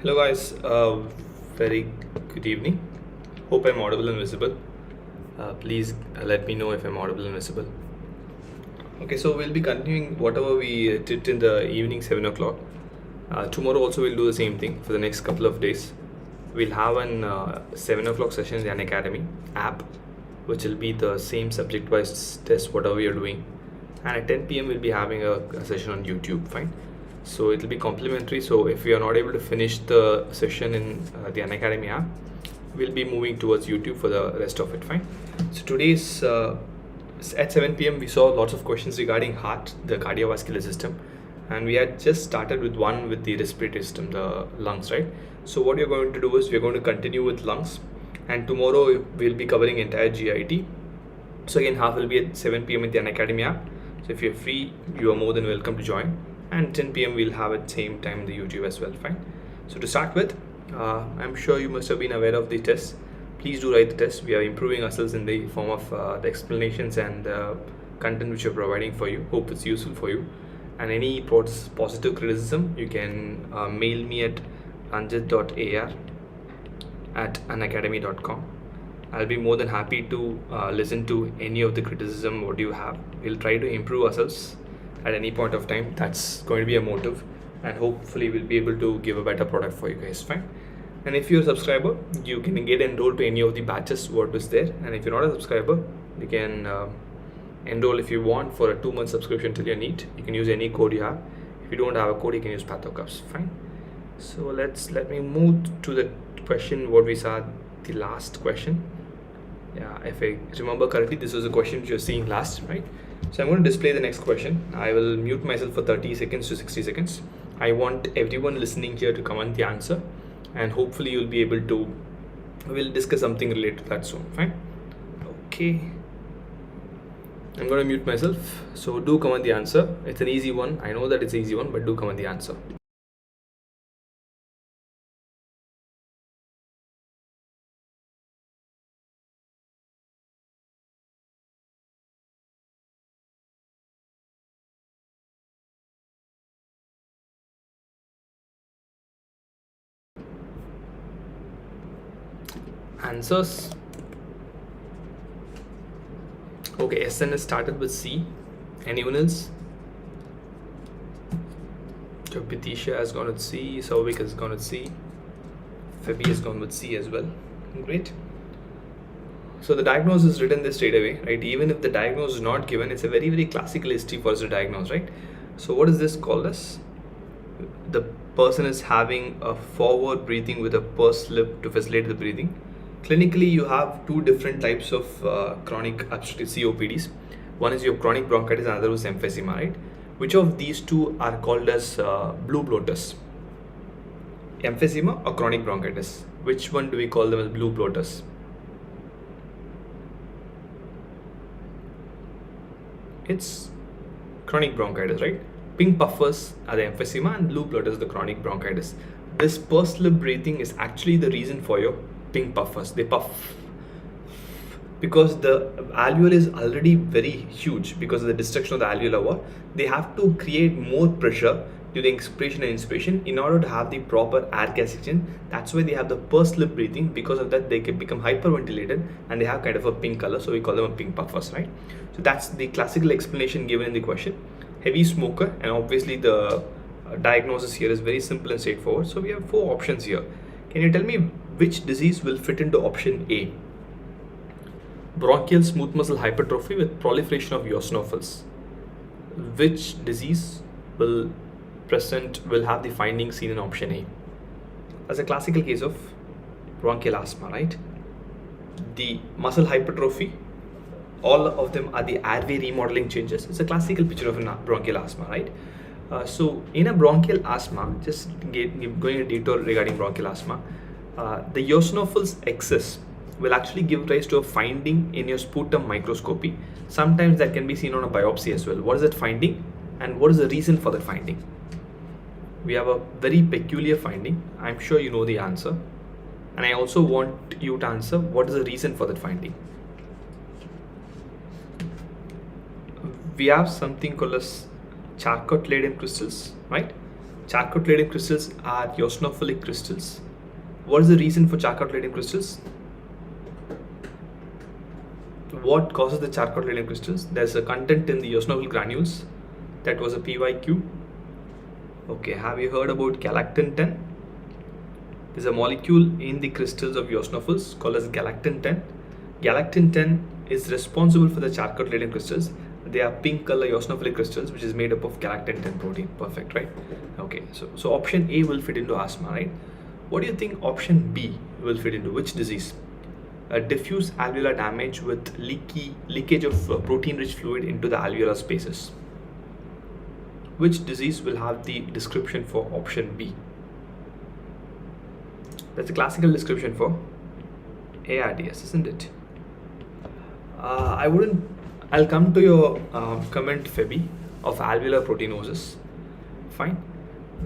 Hello guys, very good evening. Hope I'm audible and visible. Please let me know if I'm audible and visible. Okay, so we'll be continuing whatever we did in the evening 7 o'clock. Tomorrow also we'll do the same thing for the next couple of days. We'll have an 7 o'clock session in the Unacademy app, which will be the same subject-wise test, whatever we are doing. And at 10 p.m. we'll be having a session on YouTube, fine. So it'll be complimentary. So if we are not able to finish the session in the Unacademy app, we'll be moving towards YouTube for the rest of it, fine. So today's at 7 p.m. we saw lots of questions regarding heart, the cardiovascular system, and we had just started with one with the respiratory system, the lungs, right? So what we're going to do is we're going to continue with lungs, and tomorrow we'll be covering entire GIT. So again, half will be at 7 p.m. in the Unacademy app. So if you're free, you are more than welcome to join. And 10 p.m. we'll have at same time the YouTube as well, fine. So to start with, I'm sure you must have been aware of the test. Please do write the test. We are improving ourselves in the form of the explanations and content which we're providing for you. Hope it's useful for you. And any positive criticism, you can mail me at ranjith.ar@unacademy.com. I'll be more than happy to listen to any of the criticism what you have. We'll try to improve ourselves at any point of time. That's going to be a motive, and hopefully we'll be able to give a better product for you guys, fine. And if you're a subscriber, you can get enrolled to any of the batches what is there. And if you're not a subscriber, you can enroll if you want for a 2-month subscription till your NEET. You can use any code you have. If you don't have a code, you can use PathoCups, fine. So let me move to the question what we saw, the last question. Yeah, if I remember correctly, this was the question which you're seeing last, right? So I'm going to display the next question. I will mute myself for 30 seconds to 60 seconds. I want everyone listening here to comment the answer, and hopefully you'll be able to, we'll discuss something related to that soon, fine? Okay. I'm going to mute myself. So do comment the answer. It's an easy one. I know that it's an easy one, but do comment the answer. Answers. Okay, SN has started with C. Anyone else? Jyotisha has gone with C. Sauvik has gone with C. Fabi has gone with C as well. Great. So the diagnosis is written there straight away, right? Even if the diagnosis is not given, it's a very, very classical history for us to diagnose, right? So what is this called as? The person is having a forward breathing with a pursed lip to facilitate the breathing. Clinically, you have two different types of chronic obstructive COPDs. One is your chronic bronchitis, and another is emphysema, right? Which of these two are called as blue bloaters? Emphysema or chronic bronchitis? Which one do we call them as blue bloaters? It's chronic bronchitis, right? Pink puffers are the emphysema and blue bloaters the chronic bronchitis. This pursed lip breathing is actually the reason for your pink puffers. They puff because the alveoli is already very huge because of the destruction of the alveolar wall. They have to create more pressure during expiration and inspiration in order to have the proper air gas exchange. That's why they have the pursed lip breathing. Because of that, they can become hyperventilated and they have kind of a pink color, so we call them a pink puffers, right? So that's the classical explanation given in the question. Heavy smoker, and obviously the diagnosis here is very simple and straightforward. So we have 4 options here. Can you tell me which disease will fit into option A? Bronchial smooth muscle hypertrophy with proliferation of eosinophils. Which disease will have the findings seen in option A? That's a classical case of bronchial asthma, right? The muscle hypertrophy, all of them are the airway remodeling changes. It's a classical picture of a bronchial asthma, right? So in a bronchial asthma, just going a detour regarding bronchial asthma, the eosinophils excess will actually give rise to a finding in your sputum microscopy. Sometimes that can be seen on a biopsy as well. What is that finding and what is the reason for that finding? We have a very peculiar finding. I'm sure you know the answer, and I also want you to answer what is the reason for that finding. We have something called as Charcot-Leyden crystals, right? Charcot-Leyden crystals are eosinophilic crystals. What is the reason for Charcot-Leyden crystals? What causes the Charcot-Leyden crystals? There's a content in the eosinophil granules. That was a PYQ. Okay, have you heard about galactin 10? There's a molecule in the crystals of eosinophils called as galactin 10. Galactin 10 is responsible for the Charcot-Leyden crystals. They are pink color eosinophilic crystals, which is made up of galactin 10 protein. Perfect, right? Okay, so option A will fit into asthma, right? What do you think option B will fit into? Which disease? Diffuse alveolar damage with leakage of protein-rich fluid into the alveolar spaces. Which disease will have the description for option B? That's a classical description for ARDS, isn't it? I'll come to your comment, Febi, of alveolar proteinosis. Fine.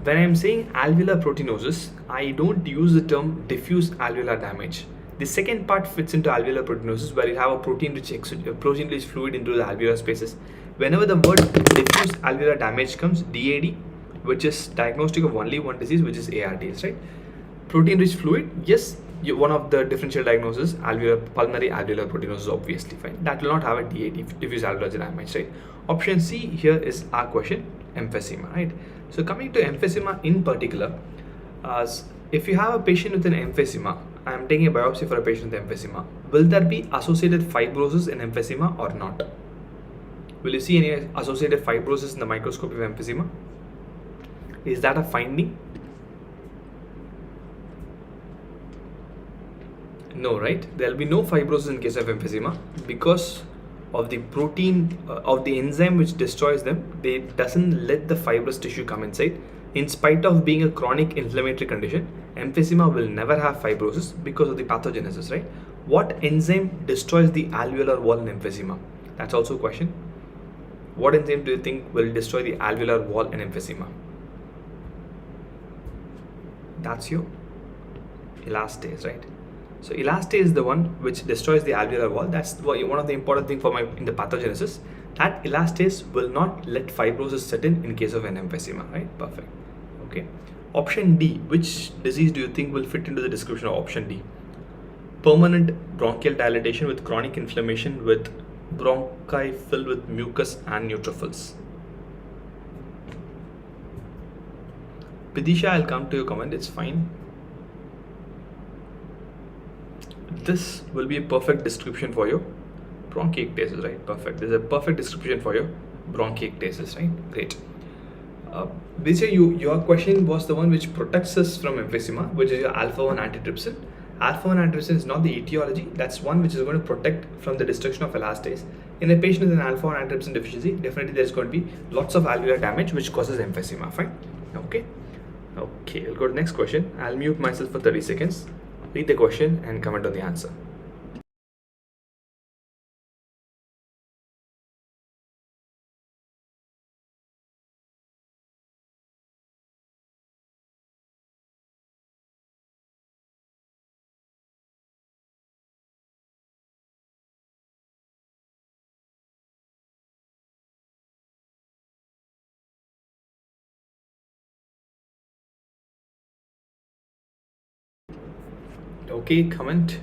When I'm saying alveolar proteinosis, I don't use the term diffuse alveolar damage. The second part fits into alveolar proteinosis, where you have a protein-rich fluid into the alveolar spaces. Whenever the word diffuse alveolar damage comes, DAD, which is diagnostic of only one disease, which is ARDS, right? Protein-rich fluid, yes, one of the differential diagnoses, pulmonary alveolar proteinosis, obviously, fine. That will not have a DAD, diffuse alveolar damage, right? Option C here is our question, emphysema, right? So coming to emphysema in particular, if you have a patient with an emphysema, I am taking a biopsy for a patient with emphysema, will there be associated fibrosis in emphysema or not? Will you see any associated fibrosis in the microscope of emphysema? Is that a finding? No, right? There will be no fibrosis in case of emphysema because of the protein of the enzyme which destroys them. They doesn't let the fibrous tissue come inside. In spite of being a chronic inflammatory condition, emphysema will never have fibrosis because of the pathogenesis, right? What enzyme destroys the alveolar wall in emphysema? That's also a question. What enzyme do you think will destroy the alveolar wall in emphysema? That's your elastase, right? So elastase is the one which destroys the alveolar wall. That's one of the important things in the pathogenesis. That elastase will not let fibrosis set in case of an emphysema, right? Perfect. Okay. Option D, which disease do you think will fit into the description of option D? Permanent bronchial dilatation with chronic inflammation with bronchi filled with mucus and neutrophils. Vidisha, I'll come to your comment, it's fine. This will be a perfect description for your bronchiectasis, right? Perfect. There's a perfect description for your bronchiectasis, right? Great. Vidisha, your question was the one which protects us from emphysema, which is your alpha-1 antitrypsin. Alpha-1 antitrypsin is not the etiology. That's one which is going to protect from the destruction of elastase. In a patient with an alpha-1 antitrypsin deficiency, definitely there's going to be lots of alveolar damage which causes emphysema. Fine. Okay. Okay, I'll go to the next question. I'll mute myself for 30 seconds. Read the question and comment on the answer. Okay, comment.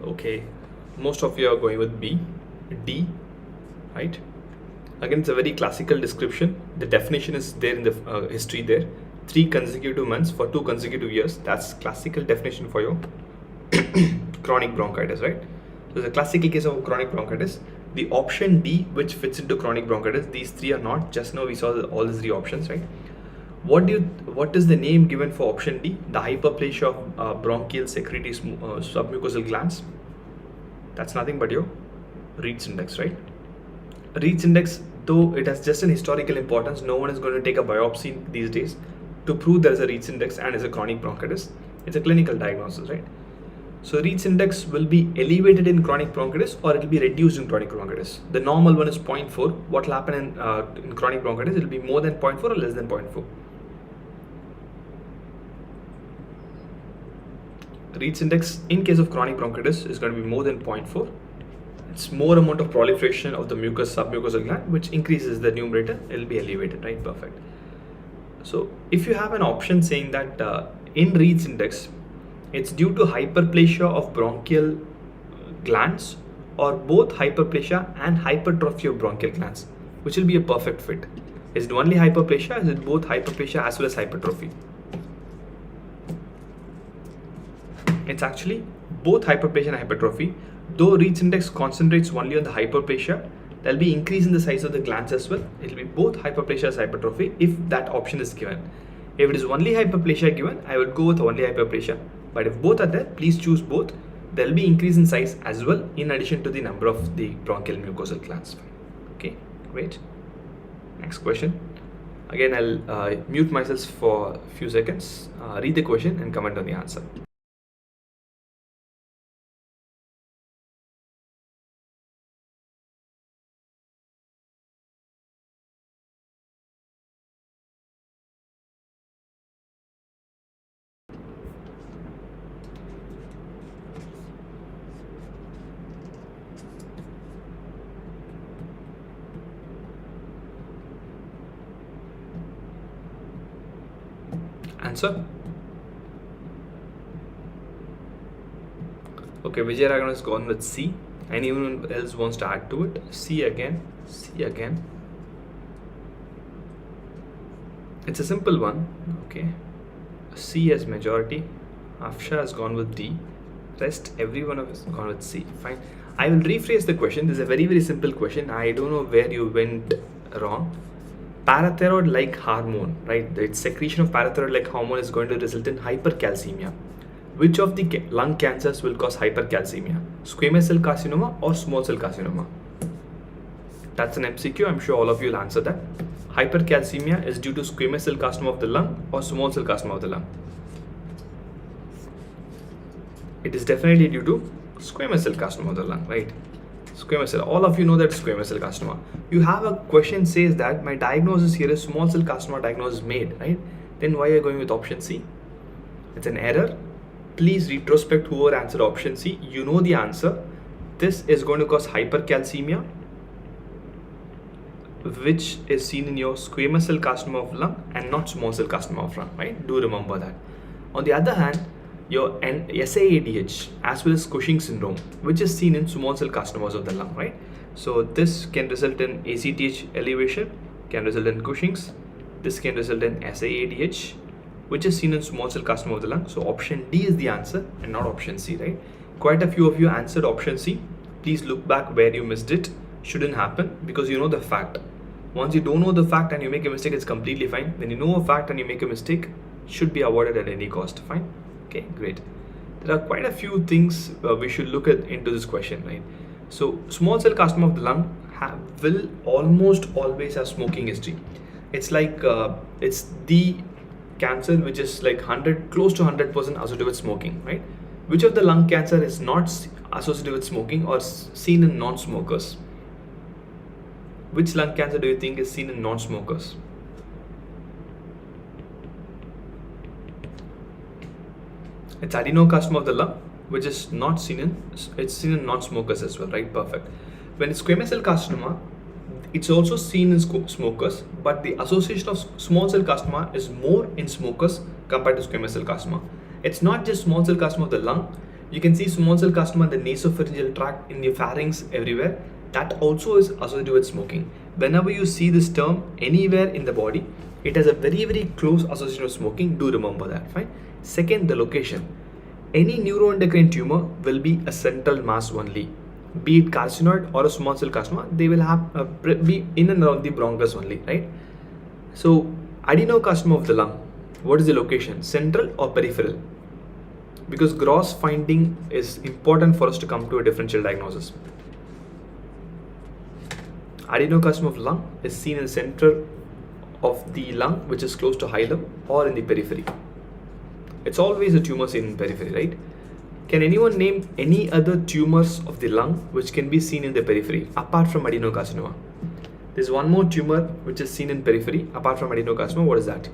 Okay, most of you are going with B, D, right? Again, it's a very classical description. The definition is there in the history there. 3 consecutive months for 2 consecutive years. That's classical definition for your chronic bronchitis, right? So the classical case of chronic bronchitis, the option D, which fits into chronic bronchitis, these 3 are not. Just now we saw all these 3 options, right? What is the name given for option D? The hyperplasia of bronchial secretory submucosal glands. That's nothing but your Reed's index, right? Reed's index, though it has just an historical importance, no one is going to take a biopsy these days to prove there is a Reed's index and is a chronic bronchitis. It's a clinical diagnosis, right? So Reed's index will be elevated in chronic bronchitis or it will be reduced in chronic bronchitis. The normal one is 0.4. What will happen in chronic bronchitis? It will be more than 0.4 or less than 0.4. Reed's index in case of chronic bronchitis is going to be more than 0.4. It's more amount of proliferation of the mucus submucosal gland, which increases the numerator. It will be elevated, right? Perfect. So if you have an option saying that in Reed's index, it's due to hyperplasia of bronchial glands or both hyperplasia and hypertrophy of bronchial glands, which will be a perfect fit. Is it only hyperplasia? Is it both hyperplasia as well as hypertrophy? It's actually both hyperplasia and hypertrophy. Though Reed's index concentrates only on the hyperplasia, there'll be increase in the size of the glands as well. It'll be both hyperplasia as hypertrophy if that option is given. If it is only hyperplasia given, I would go with only hyperplasia. But if both are there, please choose both. There'll be increase in size as well in addition to the number of the bronchial mucosal glands. Okay, great. Next question. Again, I'll mute myself for a few seconds, read the question and comment on the answer. Answer. Okay, Vijay Raghavan has gone with C. Anyone else wants to add to it? C again. C again. It's a simple one. Okay. C as majority. Afsha has gone with D. Rest everyone has gone with C. Fine. I will rephrase the question. This is a very, very simple question. I don't know where you went wrong. Parathyroid-like hormone, right? The secretion of parathyroid-like hormone is going to result in hypercalcemia. Which of the lung cancers will cause hypercalcemia? Squamous cell carcinoma or small cell carcinoma? That's an MCQ. I'm sure all of you will answer that. Hypercalcemia is due to squamous cell carcinoma of the lung or small cell carcinoma of the lung? It is definitely due to squamous cell carcinoma of the lung, right? Squamous cell. All of you know that squamous cell carcinoma. You have a question says that my diagnosis here is small cell carcinoma diagnosis made, right? Then why are you going with option C? It's an error. Please retrospect whoever answered option C. You know the answer. This is going to cause hypercalcemia, which is seen in your squamous cell carcinoma of lung and not small cell carcinoma of lung, right? Do remember that. On the other hand, your SAADH as well as Cushing's syndrome, which is seen in small cell carcinomas of the lung, right? So this can result in ACTH elevation, can result in Cushing's. This can result in SAADH, which is seen in small cell carcinoma of the lung. So option D is the answer and not option C, right? Quite a few of you answered option C. Please look back where you missed it. Shouldn't happen because you know the fact. Once you don't know the fact and you make a mistake, it's completely fine. When you know a fact and you make a mistake, should be avoided at any cost. Fine. Okay, great. There are quite a few things we should look at into this question, right? So small cell carcinoma of the lung will almost always have smoking history. It's like it's the cancer which is like close to 100% associated with smoking, right? Which of the lung cancer is not associated with smoking or seen in non-smokers? Which lung cancer do you think is seen in non-smokers? It's adenocarcinoma of the lung, which is not seen in, it's seen in non-smokers as well, right? Perfect. When it's squamous cell carcinoma, it's also seen in smokers, but the association of small cell carcinoma is more in smokers compared to squamous cell carcinoma. It's not just small cell carcinoma of the lung. You can see small cell carcinoma in the nasopharyngeal tract, in the pharynx, everywhere. That also is associated with smoking. Whenever you see this term anywhere in the body, it has a very, very close association with smoking. Do remember that, fine? Second, the location. Any neuroendocrine tumor will be a central mass only. Be it carcinoid or a small cell carcinoma, they will have be in and around the bronchus only, right? So, adenocarcinoma of the lung, what is the location? Central or peripheral? Because gross finding is important for us to come to a differential diagnosis. Adenocarcinoma of lung is seen in the center of the lung, which is close to hilum, or in the periphery. It's always a tumor seen in periphery, right? Can anyone name any other tumors of the lung which can be seen in the periphery apart from adenocarcinoma? There's one more tumor which is seen in periphery apart from adenocarcinoma. What is that?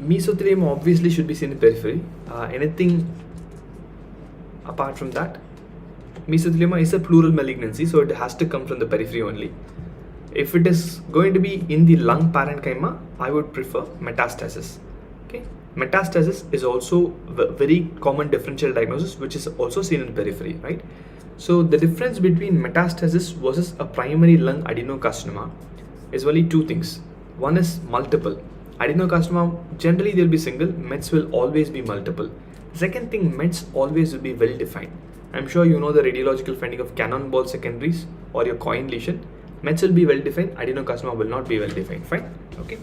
Mesothelioma obviously should be seen in periphery. Anything apart from that, mesothelioma is a pleural malignancy, so it has to come from the periphery only. If it is going to be in the lung parenchyma, I would prefer metastasis. Okay, metastasis is also very common differential diagnosis, which is also seen in periphery, right? So the difference between metastasis versus a primary lung adenocarcinoma is only two things. One is multiple. Adenocarcinoma, generally they'll be single, mets will always be multiple. Second thing, mets always will be well defined. I'm sure you know the radiological finding of cannonball secondaries or your coin lesion. Mets will be well defined, adenocarcinoma will not be well defined. Fine. Okay.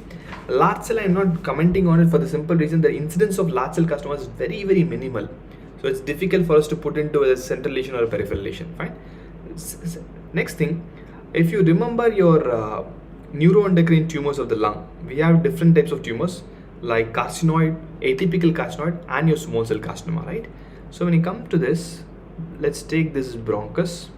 Large cell, I'm not commenting on it for the simple reason the incidence of large cell carcinoma is very, very minimal. So it's difficult for us to put into a central lesion or a peripheral lesion. Fine. Next thing, if you remember your neuroendocrine tumors of the lung, we have different types of tumors like carcinoid, atypical carcinoid, and your small cell carcinoma, right? So when you come to this, let's take this bronchus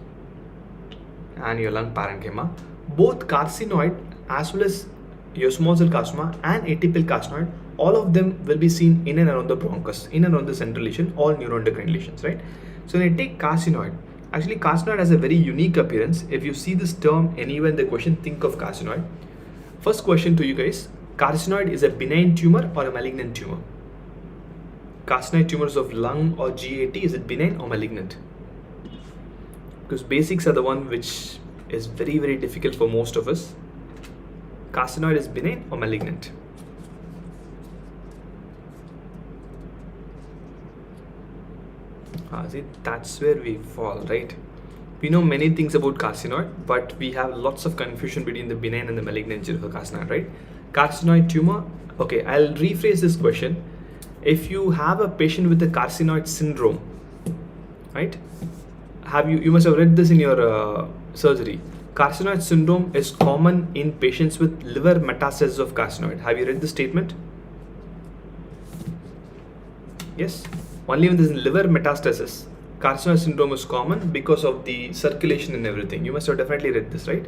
and your lung parenchyma. Both carcinoid as well as your small cell carcinoma and atypical carcinoid, all of them will be seen in and around the bronchus, in and around the central lesion, all neuroendocrine lesions, right? So when I take carcinoid, actually carcinoid has a very unique appearance. If you see this term anywhere in the question, think of carcinoid. First question to you guys, carcinoid is a benign tumor or a malignant tumor? Carcinoid tumors of lung or GAT, is it benign or malignant? Because basics are the one which is very, very difficult for most of us. Carcinoid is benign or malignant? See, that's where we fall, right? We know many things about carcinoid, but we have lots of confusion between the benign and the malignant of carcinoid, right? Carcinoid tumor, okay, I'll rephrase this question. If you have a patient with a carcinoid syndrome, right? You must have read this in your surgery. Carcinoid syndrome is common in patients with liver metastasis of carcinoid. Have you read the statement? Yes. Only when there is liver metastasis, carcinoid syndrome is common because of the circulation and everything. You must have definitely read this, right?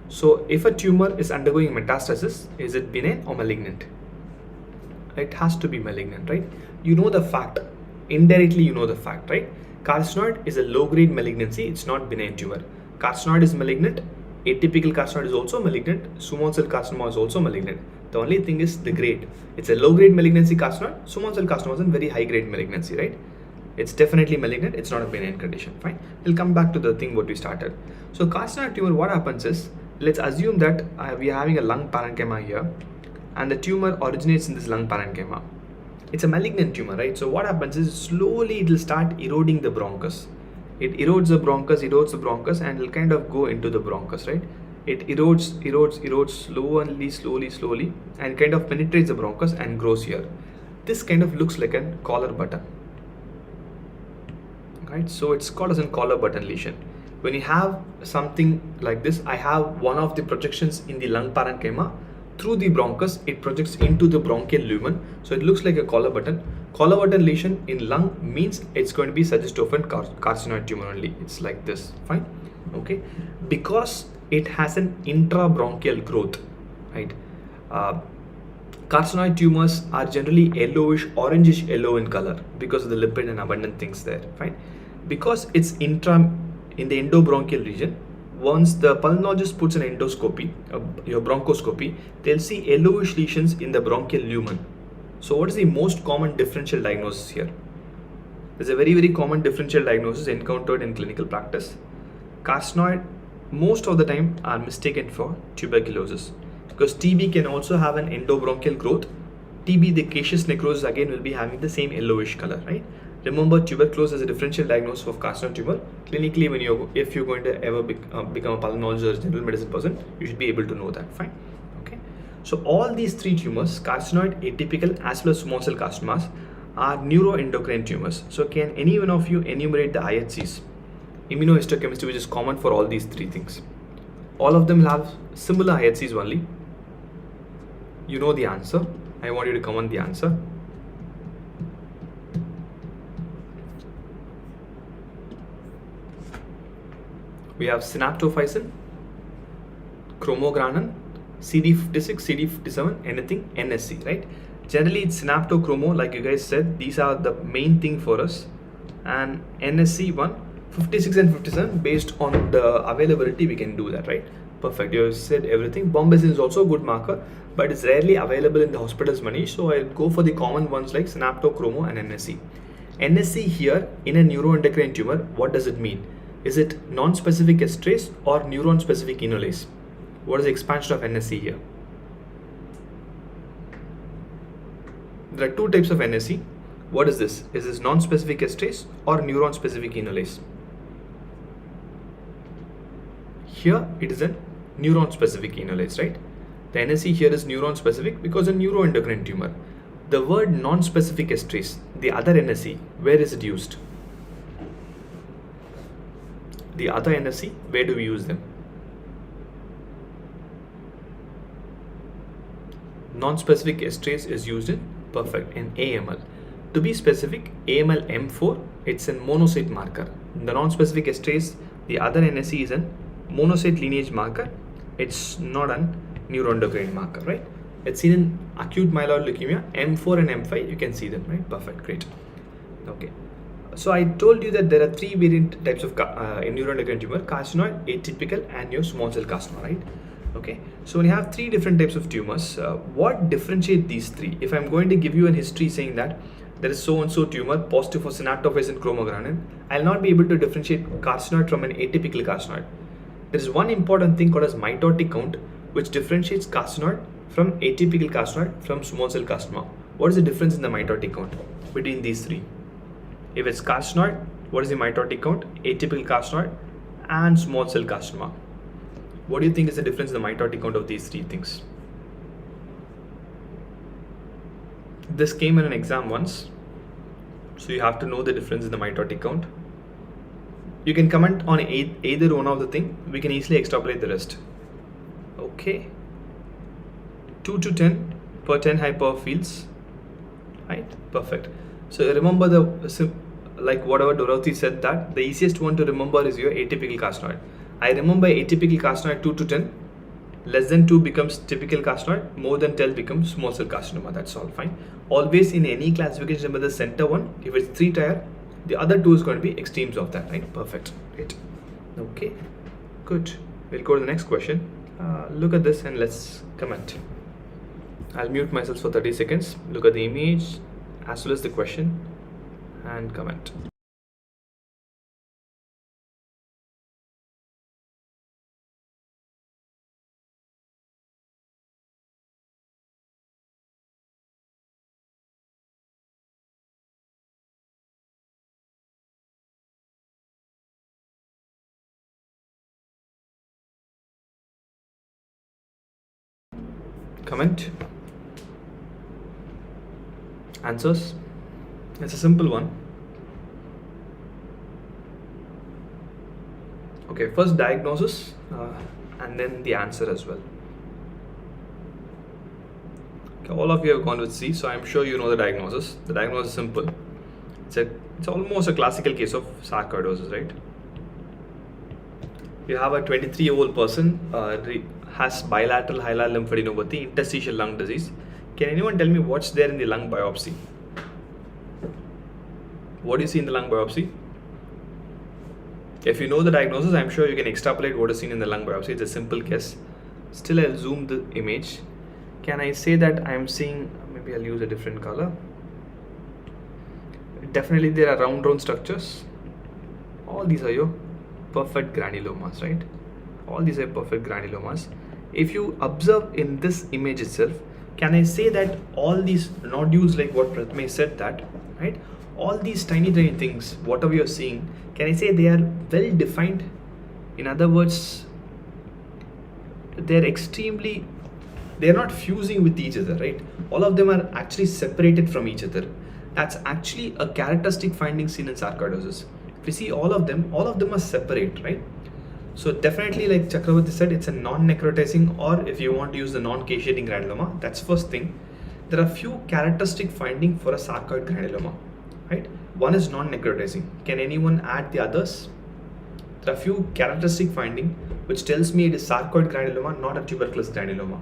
So if a tumor is undergoing metastasis, is it benign or malignant? It has to be malignant, right? You know the fact. Indirectly, you know the fact, right? Carcinoid is a low-grade malignancy. It's not benign tumor. Carcinoid is malignant. Atypical carcinoid is also malignant. Small cell carcinoma is also malignant. The only thing is the grade. It's a low-grade malignancy carcinoid. Small cell carcinoma is a very high-grade malignancy, right? It's definitely malignant. It's not a benign condition. Fine. We'll come back to the thing what we started. So carcinoid tumor, what happens is, let's assume that we are having a lung parenchyma here, and the tumor originates in this lung parenchyma. It's a malignant tumor, right? So what happens is slowly it will start eroding the bronchus. It erodes the bronchus, and it will kind of go into the bronchus, right? It erodes slowly, and kind of penetrates the bronchus and grows here. This kind of looks like a collar button, right? So it's called as a collar button lesion. When you have something like this, I have one of the projections in the lung parenchyma. Through the bronchus, it projects into the bronchial lumen. So it looks like a collar button. Collar button lesion in lung means it's going to be suggestive of a carcinoid tumor only. It's like this, fine, okay? Because it has an intrabronchial growth, right? Carcinoid tumors are generally yellowish, orangish yellow in color because of the lipid and abundant things there, fine? Because it's in the endobronchial region, once the pulmonologist puts an endoscopy, your bronchoscopy, they'll see yellowish lesions in the bronchial lumen. So what is the most common differential diagnosis here? There's a very, very common differential diagnosis encountered in clinical practice. Carcinoid most of the time are mistaken for tuberculosis, because TB can also have an endobronchial growth. TB, the caseous necrosis, again will be having the same yellowish color, right? Remember, tuberculosis is a differential diagnosis of carcinoid tumor. Clinically, if you're going to ever become a pulmonologist or general medicine person, you should be able to know that, fine, okay? So all these three tumors, carcinoid, atypical, as well as small cell carcinomas, are neuroendocrine tumors. So can any one of you enumerate the IHCs? Immunohistochemistry, which is common for all these three things. All of them will have similar IHCs only. You know the answer. I want you to comment the answer. We have synaptophysin, chromogranin, CD56, CD57, anything, NSC, right? Generally, it's synaptochromo, like you guys said. These are the main thing for us. and NSC 1, 56 and 57. Based on the availability, we can do that, right? Perfect. You have said everything. Bombesin is also a good marker, but it's rarely available in the hospitals, Manish. So I'll go for the common ones like synaptochromo and NSC. NSC here in a neuroendocrine tumor, what does it mean? Is it non-specific estrase or neuron-specific enolase? What is the expansion of NSC here? There are two types of NSC. What is this? Is this non-specific estrase or neuron-specific enolase? Here it is a neuron-specific enolase, right? The NSC here is neuron-specific because a neuroendocrine tumor. The word non-specific estrase, the other NSC, where is it used? The other NSC, where do we use them? Non-specific estrase is used in AML. To be specific, AML M4, it's a monocyte marker. The non-specific estrase, the other NSC is a monocyte lineage marker. It's not a neuroendocrine marker, right? It's seen in acute myeloid leukemia, M4 and M5, you can see them, right? Perfect, great. Okay, so I told you that there are three variant types of neuroendocrine tumor: carcinoid, atypical, and your small cell carcinoma, right? Okay, so when you have three different types of tumors, what differentiate these three? If I'm going to give you a history saying that there is so and so tumor positive for synaptophytes and chromogranin, I'll not be able to differentiate carcinoid from an atypical carcinoid. There is one important thing called as mitotic count, which differentiates carcinoid from atypical carcinoid from small cell carcinoma. What is the difference in the mitotic count between these three? If it's carcinoid, what is the mitotic count? Atypical carcinoid and small cell carcinoma. What do you think is the difference in the mitotic count of these three things? This came in an exam once, so you have to know the difference in the mitotic count. You can comment on either one of the thing. We can easily extrapolate the rest. Okay, 2 to 10 per 10 high power fields, right? Perfect. So remember like whatever Dorothy said, that the easiest one to remember is your atypical carcinoid. I remember atypical carcinoid 2 to 10. Less than 2 becomes typical carcinoid, more than 10 becomes small cell carcinoma. That's all fine. Always in any classification, remember the center one. If it's 3 tier, the other 2 is going to be extremes of that, right? Perfect. Great. Okay, good. We'll go to the next question. Look at this and let's comment. I'll mute myself for 30 seconds. Look at the image as well as the question and comment. Comment. Answers. It's a simple one. Okay, first diagnosis and then the answer as well. Okay, all of you have gone with C, so I'm sure you know the diagnosis. The diagnosis is simple. It's almost a classical case of sarcoidosis, right? You have a 23-year-old person has bilateral hilar lymphadenopathy, interstitial lung disease. Can anyone tell me what's there in the lung biopsy? What do you see in the lung biopsy? If you know the diagnosis, I'm sure you can extrapolate what is seen in the lung biopsy. It's a simple guess. Still, I'll zoom the image. Can I say that I'm seeing, maybe I'll use a different color. Definitely there are round structures. All these are your perfect granulomas, right? All these are perfect granulomas. If you observe in this image itself, can I say that all these nodules, like what Pratme said that, right? All these tiny things, whatever you're seeing, can I say they are well defined? In other words, they're not fusing with each other, right? All of them are actually separated from each other. That's actually a characteristic finding seen in sarcoidosis. If you see all of them are separate, right? So definitely, like Chakravarti said, it's a non-necrotizing, or if you want to use the non-caseating granuloma, that's first thing. There are few characteristic finding for a sarcoid granuloma, right? One is non-necrotizing. Can anyone add the others? There are few characteristic finding which tells me it is sarcoid granuloma, not a tuberculous granuloma.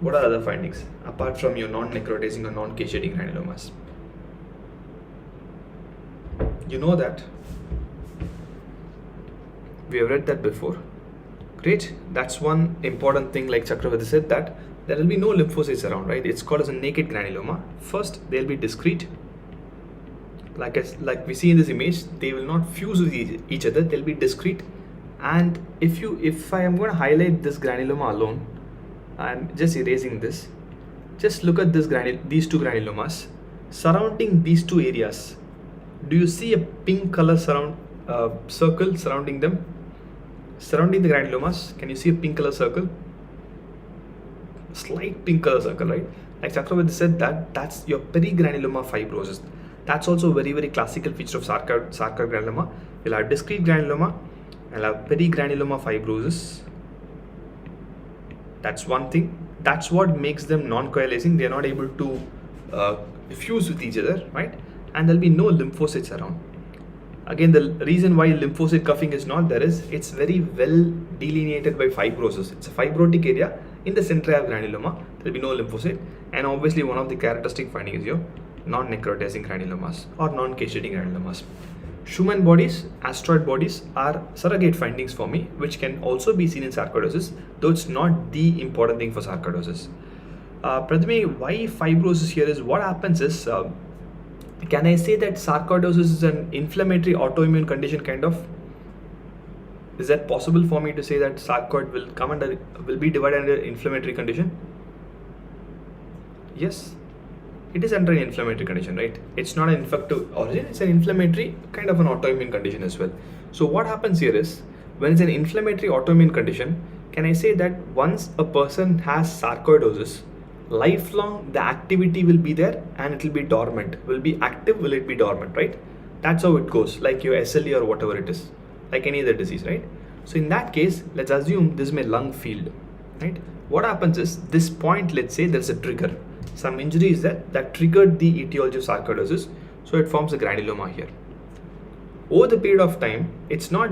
What are other findings apart from your non-necrotizing or non-caseating granulomas? You know that. We have read that before. Great. That's one important thing, like Chakravarti said, that there will be no lymphocytes around, right? It's called as a naked granuloma. First, they'll be discrete. Like we see in this image, they will not fuse with each other. They'll be discrete. And if I am going to highlight this granuloma alone, I'm just erasing this. Just look at these two granulomas surrounding these two areas. Do you see a pink color circle surrounding them? Surrounding the granulomas, can you see a pink color circle? Slight pink color circle, right? Like Chakravarti said, that's your perigranuloma fibrosis. That's also a very, very classical feature of sarcoid granuloma. You'll have discrete granuloma and have perigranuloma fibrosis. That's one thing. That's what makes them non-coalescing. They are not able to fuse with each other, right? And there'll be no lymphocytes around. Again, the reason why lymphocyte cuffing is not there is it's very well delineated by fibrosis. It's a fibrotic area in the center of granuloma. There'll be no lymphocyte, and obviously one of the characteristic findings is your non-necrotizing granulomas or non-cascading granulomas. Schumann bodies, asteroid bodies are surrogate findings for me, which can also be seen in sarcoidosis, though it's not the important thing for sarcoidosis. Pradhami, why fibrosis here is what happens is, can I say that sarcoidosis is an inflammatory autoimmune condition kind of? Is that possible for me to say that sarcoid will be divided under inflammatory condition? Yes. It is under an inflammatory condition, right? It's not an infective origin, it's an inflammatory kind of an autoimmune condition as well. So what happens here is, when it's an inflammatory autoimmune condition, can I say that once a person has sarcoidosis, lifelong the activity will be there and it will be dormant. Will be active, will it be dormant, right? That's how it goes, like your SLE or whatever it is, like any other disease, right? So in that case, let's assume this is my lung field, right? What happens is, this point, let's say there's a trigger. Some injury is that triggered the etiology of sarcoidosis, so it forms a granuloma here. Over the period of time, it's not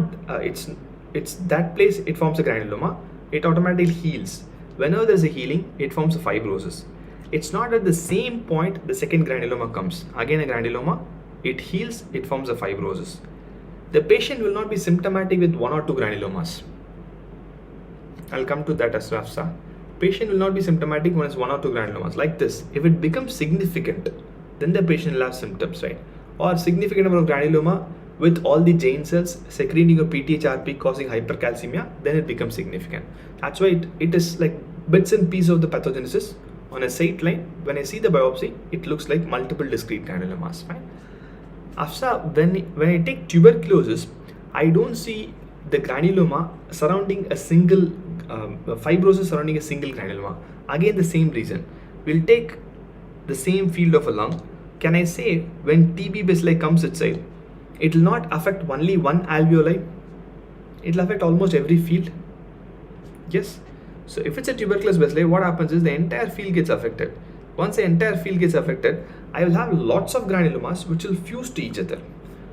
it's that place it forms a granuloma, it automatically heals. Whenever there's a healing, it forms a fibrosis. It's not at the same point the second granuloma comes. Again a granuloma, it heals, it forms a fibrosis. The patient will not be symptomatic with 1 or 2 granulomas. I'll come to that as well. Patient will not be symptomatic when it's 1 or 2 granulomas like this. If it becomes significant, then the patient will have symptoms, right? Or significant number of granuloma with all the giant cells secreting a PTHRP causing hypercalcemia, then it becomes significant. That's why it is like bits and pieces of the pathogenesis on a sight line. When I see the biopsy, it looks like multiple discrete granulomas, right? After when I take tuberculosis, I don't see the granuloma surrounding a single fibrosis surrounding a single granuloma. Again, the same reason. We'll take the same field of a lung. Can I say when TB bacilli comes inside, it will not affect only one alveoli? It will affect almost every field. Yes. So if it's a tuberculous bacilli, what happens is the entire field gets affected. Once the entire field gets affected, I will have lots of granulomas which will fuse to each other.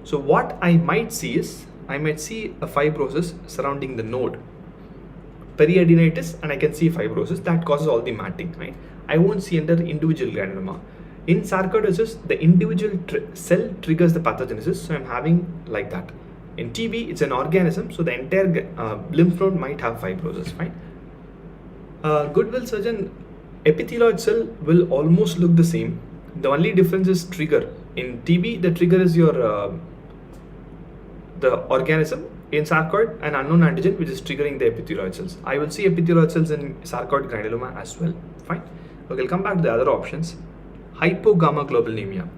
So what I might see is, I might see a fibrosis surrounding the node, periadenitis, and I can see fibrosis that causes all the matting, right? I won't see under individual granuloma. In sarcoidosis, the individual cell triggers the pathogenesis, so I'm having like that. In TB, it's an organism, so the entire lymph node might have fibrosis, right? Goodwill surgeon, epithelioid cell will almost look the same. The only difference is trigger. In TB, the trigger is your the organism. In sarcoid, an unknown antigen which is triggering the epithelioid cells. I will see epithelioid cells in sarcoid granuloma as well. Fine. Okay, I'll come back to the other options. Hypogammaglobulinemia.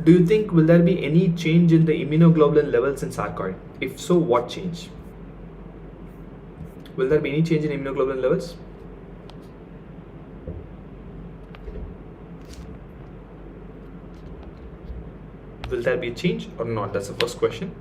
Do you think will there be any change in the immunoglobulin levels in sarcoid? If so, what change? Will there be any change in immunoglobulin levels? Will there be a change or not? That's the first question.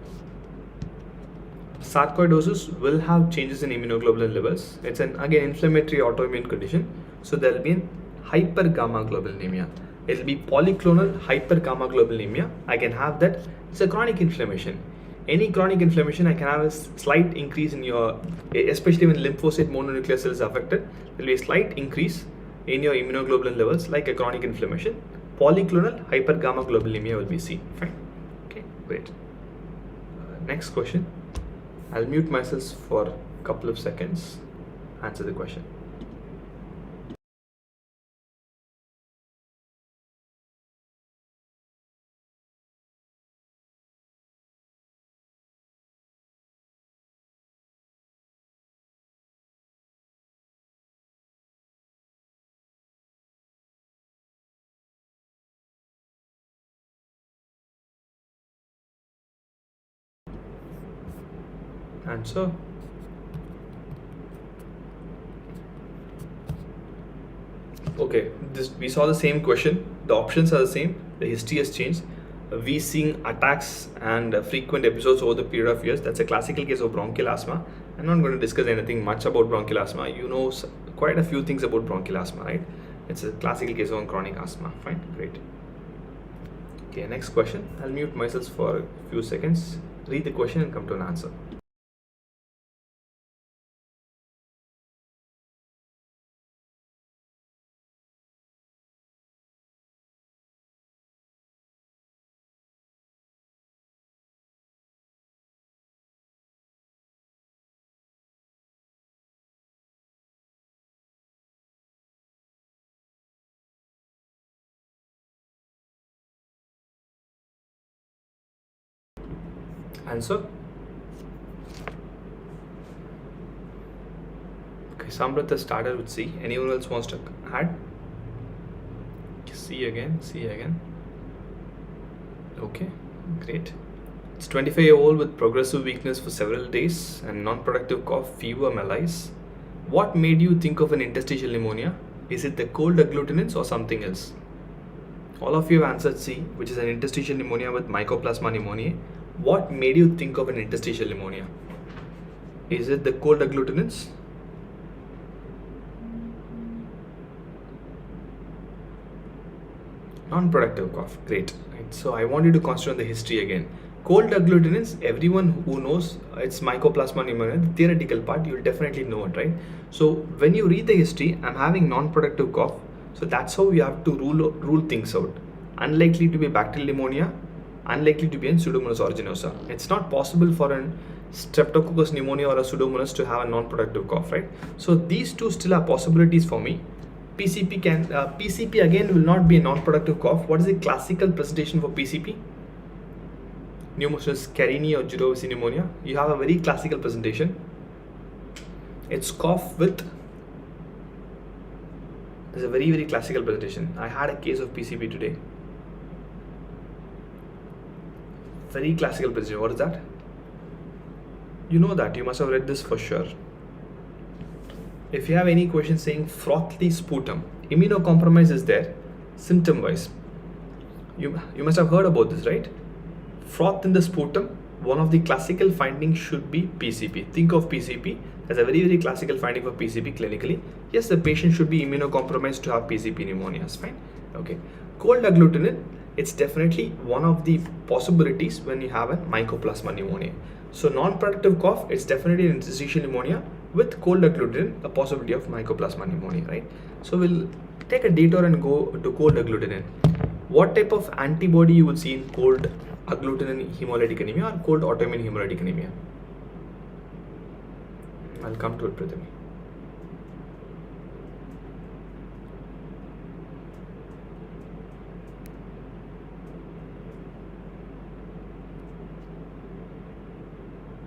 Sarcoidosis will have changes in immunoglobulin levels. It's an again inflammatory autoimmune condition, so there will be an hypergammaglobulinemia. It will be polyclonal hypergammaglobulinemia. I can have that. It's a chronic inflammation. Any chronic inflammation, I can have a slight increase in your, especially when lymphocyte mononuclear cells are affected, there will be a slight increase in your immunoglobulin levels like a chronic inflammation. Polyclonal hypergammaglobulinemia will be seen. Fine. Okay, great. Next question. I'll mute myself for a couple of seconds. Answer the question. Answer. Okay, we saw the same question. The options are the same. The history has changed. We seeing attacks and frequent episodes over the period of years. That's a classical case of bronchial asthma. I'm not going to discuss anything much about bronchial asthma. You know quite a few things about bronchial asthma, right? It's a classical case of chronic asthma. Fine, great. Okay, next question. I'll mute myself for a few seconds. Read the question and come to an answer. Answer. Okay, Samrat has started with C. Anyone else wants to add? C again. Okay, great. It's 25-year-old with progressive weakness for several days and non-productive cough, fever, malaise. What made you think of an interstitial pneumonia? Is it the cold agglutinins or something else? All of you have answered C, which is an interstitial pneumonia with Mycoplasma pneumoniae. What made you think of an interstitial pneumonia? Is it the cold agglutinins? Non-productive cough. Great. Right. So I want you to concentrate on the history again. Cold agglutinins, everyone who knows it's Mycoplasma pneumoniae, the theoretical part, you'll definitely know it, right? So when you read the history, I'm having non-productive cough. So that's how you have to rule things out. Unlikely to be bacterial pneumonia, unlikely to be in Pseudomonas aeruginosa. It's not possible for a Streptococcus pneumonia or a Pseudomonas to have a non-productive cough, right? So these two still are possibilities for me. PCP again will not be a non-productive cough. What is the classical presentation for PCP? Pneumosis carinii or Girovisi pneumonia. You have a very classical presentation. It's cough with. It's a very, very classical presentation. I had a case of PCP today. Very classical presentation. What is that? You know that. You must have read this for sure. If you have any questions saying frothy sputum, immunocompromise is there, symptom wise. You must have heard about this, right? Froth in the sputum, one of the classical findings should be PCP. Think of PCP as a very, very classical finding for PCP clinically. Yes, the patient should be immunocompromised to have PCP pneumonias, fine. Okay. Cold agglutinin, it's definitely one of the possibilities when you have a Mycoplasma pneumonia. So non-productive cough, it's definitely an interstitial pneumonia with cold agglutinin, a possibility of Mycoplasma pneumonia, right? So we'll take a detour and go to cold agglutinin. What type of antibody you would see in cold agglutinin hemolytic anemia or cold autoimmune hemolytic anemia? I'll come to it, Prithvi.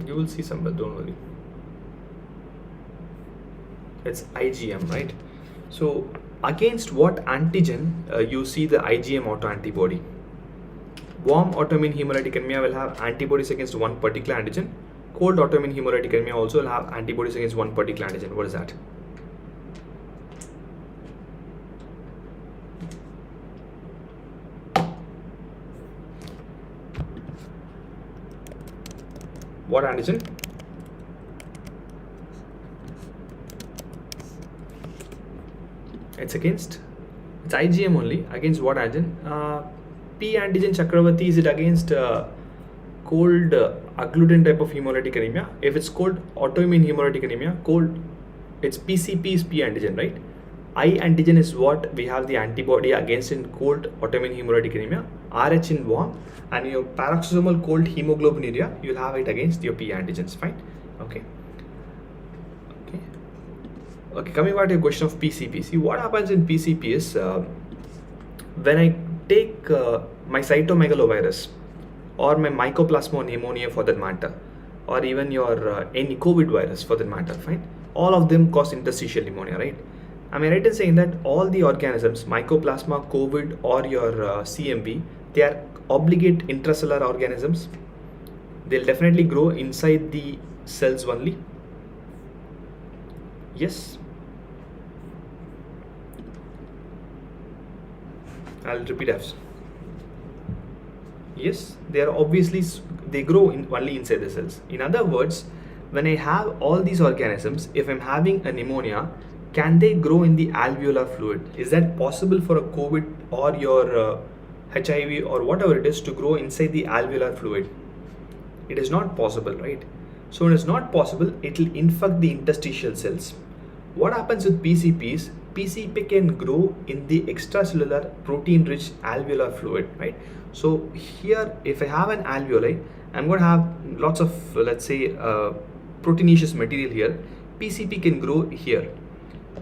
You will see some, but don't worry. It's IgM, right? So against what antigen you see the IgM autoantibody? Warm autoimmune hemolytic anemia will have antibodies against one particular antigen. Cold autoimmune hemolytic anemia also will have antibodies against one particular antigen. What is that? What antigen? It's IgM only. Against what antigen? P antigen Chakravarti, is it against cold agglutinin type of hemolytic anemia? If it's cold autoimmune hemolytic anemia, it's PCP is P antigen, right? I antigen is what we have the antibody against in cold autoimmune hemolytic anemia. RH in warm, and your paroxysmal cold hemoglobinuria, you'll have it against your P antigens. Fine. Okay. Okay, coming back to your question of PCP. See, what happens in PCP is when I take my cytomegalovirus or my mycoplasma pneumonia for that matter, or even your any COVID virus for that matter, fine, all of them cause interstitial pneumonia, right? Am I right in saying that all the organisms, mycoplasma, COVID, or your CMV, they are obligate intracellular organisms? They'll definitely grow inside the cells only. Yes. I'll repeat after. Yes, they are obviously, they grow only inside the cells. In other words, when I have all these organisms, if I'm having a pneumonia, can they grow in the alveolar fluid? Is that possible for a COVID or your HIV or whatever it is to grow inside the alveolar fluid? It is not possible, right? So when it's not possible, it will infect the interstitial cells. What happens with PCPs? PCP can grow in the extracellular protein-rich alveolar fluid, right? So here, if I have an alveoli, I'm going to have lots of, let's say, proteinaceous material here. PCP can grow here.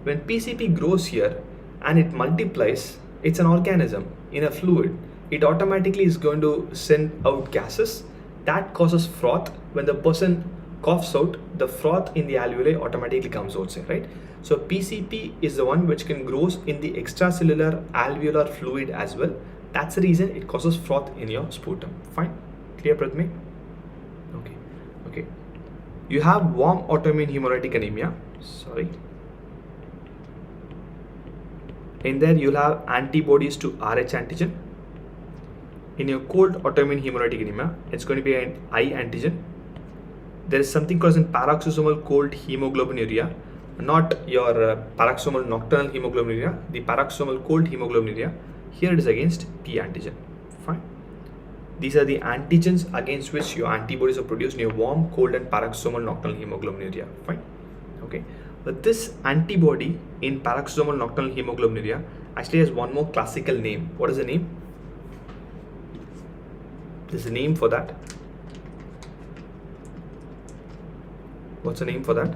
When PCP grows here and it multiplies, it's an organism in a fluid. It automatically is going to send out gases that causes froth. When the person coughs out, the froth in the alveoli automatically comes outside, right? So PCP is the one which can grow in the extracellular alveolar fluid as well. That's the reason it causes froth in your sputum. Fine, clear, Prathmesh? Okay. You have warm autoimmune hemorrhagic anemia. Sorry. In there you'll have antibodies to RH antigen. In your cold autoimmune hemorrhagic anemia, it's going to be an I antigen. There is something called paroxysmal cold hemoglobinuria, not your paroxysmal nocturnal hemoglobinuria, the paroxysmal cold hemoglobinuria. Here it is against P antigen. Fine. These are the antigens against which your antibodies are produced in your warm, cold, and paroxysmal nocturnal hemoglobinuria. Fine. Okay. But this antibody in paroxysmal nocturnal hemoglobinuria actually has one more classical name. What is the name? There's a name for that. What's the name for that?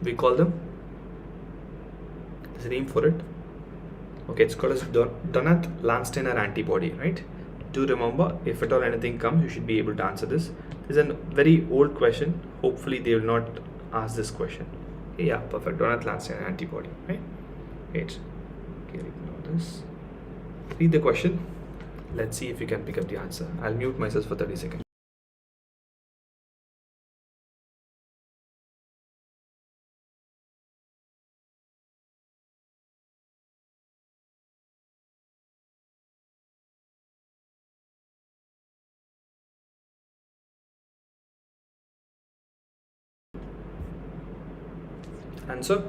We call them. There's a name for it. Okay, it's called as Donat-Landsteiner antibody, right? Do remember, if at all anything comes, you should be able to answer this. This is a very old question. Hopefully, they will not ask this question. Yeah, perfect. Donat-Landsteiner antibody, right? Great. Okay, ignore this. Read the question. Let's see if you can pick up the answer. I'll mute myself for 30 seconds. Answer?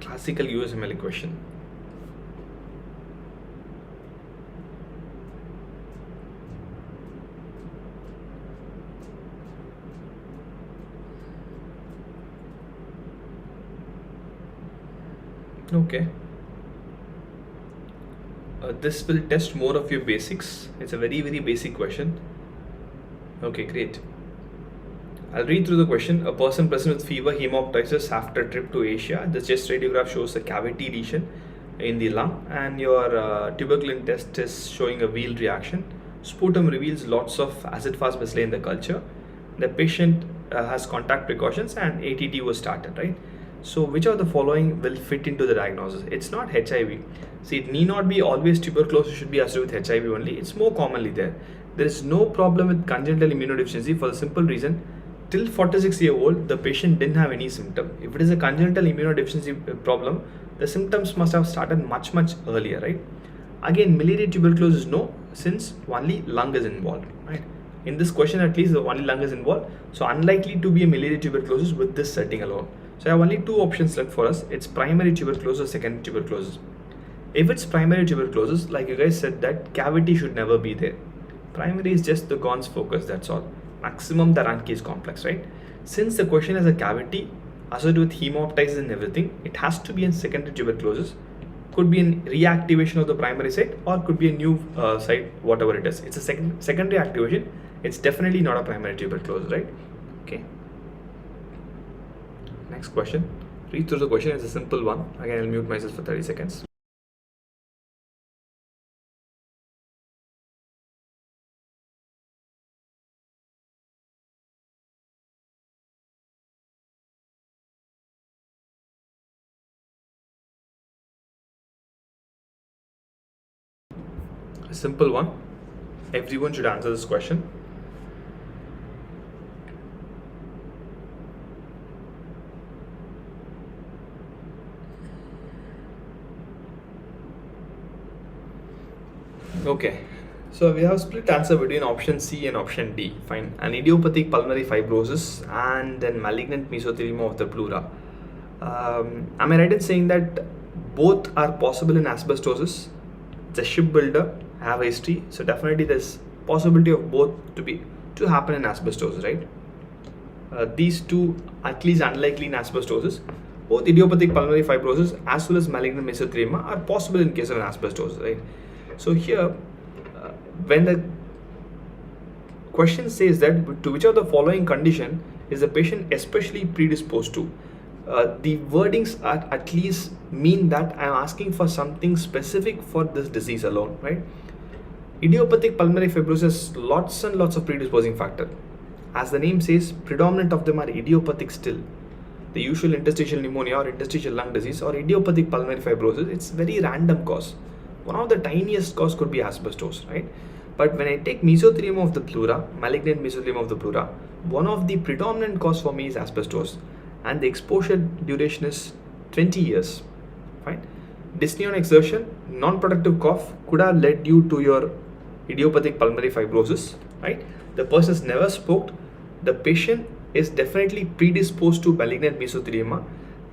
Classical USMLE question. Okay. This will test more of your basics. It's a very basic question. Okay, great. I'll read through the question. A person present with fever, hemoptysis after trip to Asia. The chest radiograph shows a cavity lesion in the lung, and your tuberculin test is showing a wheal reaction. Sputum reveals lots of acid-fast bacilli in the culture. The patient has contact precautions and ATT was started, right? So which of the following will fit into the diagnosis? It's not HIV. See, it need not be always tuberculosis should be associated with HIV only. It's more commonly there. There is no problem with congenital immunodeficiency for the simple reason, till 46-year-old, the patient didn't have any symptom. If it is a congenital immunodeficiency problem, the symptoms must have started much earlier, right? Again, miliary tuberculosis, no, since only lung is involved, right? In this question, at least, the only lung is involved. So unlikely to be a miliary tuberculosis with this setting alone. So I have only two options left for us. It's primary tuberculosis, secondary tuberculosis. If it's primary tuberculosis, like you guys said, that cavity should never be there. Primary is just the Gons focus, that's all. Maximum the Ranke's complex, right? Since the question has a cavity associated with hemoptysis and everything, it has to be in secondary tuberculosis. Could be in reactivation of the primary site, or could be a new site, whatever it is. It's a secondary activation. It's definitely not a primary tuberculosis, right? Okay. Next question. Read through the question. It's a simple one. Again, I'll mute myself for 30 seconds. A simple one. Everyone should answer this question. Okay, so we have split answer between option C and option D. Fine. An idiopathic pulmonary fibrosis and then malignant mesothelioma of the pleura. Am I right in saying that both are possible in asbestosis? It's a shipbuilder, have a history, so definitely there's possibility of both to happen in asbestosis, right? These two at least unlikely in asbestosis. Both idiopathic pulmonary fibrosis as well as malignant mesothelioma are possible in case of an asbestosis, right? So here, when the question says that to which of the following condition is the patient especially predisposed to, the wordings are at least mean that I am asking for something specific for this disease alone, right? Idiopathic pulmonary fibrosis, lots and lots of predisposing factor. As the name says, predominant of them are idiopathic still. The usual interstitial pneumonia or interstitial lung disease or idiopathic pulmonary fibrosis, it's very random cause. One of the tiniest cause could be asbestos, right? But when I take mesothelioma of the pleura, malignant mesothelioma of the pleura, one of the predominant cause for me is asbestos, and the exposure duration is 20 years. Fine. Dyspnea on exertion, non-productive cough could have led you to your idiopathic pulmonary fibrosis, right? The person has never smoked. The patient is definitely predisposed to malignant mesothelioma,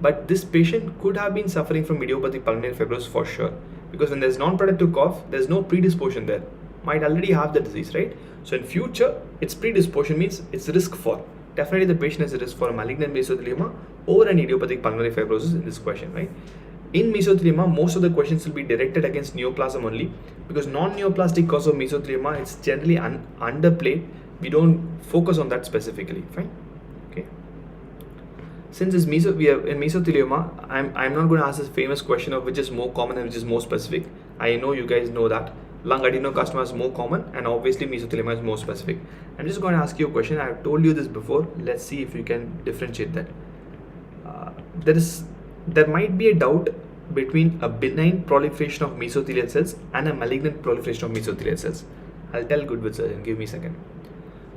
but this patient could have been suffering from idiopathic pulmonary fibrosis for sure, because when there's non-productive cough, there's no predisposition there. Might already have the disease, right? So in future, its predisposition means it's risk for. Definitely the patient has a risk for a malignant mesothelioma over an idiopathic pulmonary fibrosis in this question, right? In mesothelioma, most of the questions will be directed against neoplasm only, because non-neoplastic cause of mesothelioma is generally underplayed. We don't focus on that specifically, fine? Okay. Since we are in mesothelioma, I'm not going to ask this famous question of which is more common and which is more specific. I know you guys know that. Lung adenocarcinoma is more common and obviously mesothelioma is more specific. I'm just going to ask you a question. I've told you this before. Let's see if you can differentiate that. There might be a doubt between a benign proliferation of mesothelial cells and a malignant proliferation of mesothelial cells. I'll tell good with surgeon. Give me a second.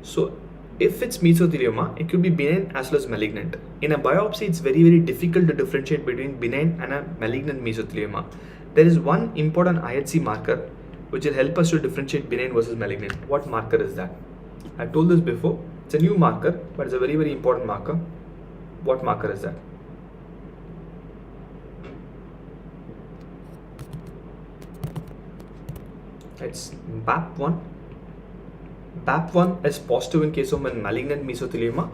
So if it's mesothelioma, it could be benign as well as malignant. In a biopsy, it's very, very difficult to differentiate between benign and a malignant mesothelioma. There is one important IHC marker which will help us to differentiate benign versus malignant. What marker is that? I told this before. It's a new marker, but it's a very, very important marker. What marker is that? It's BAP1. BAP1 is positive in case of a malignant mesothelioma.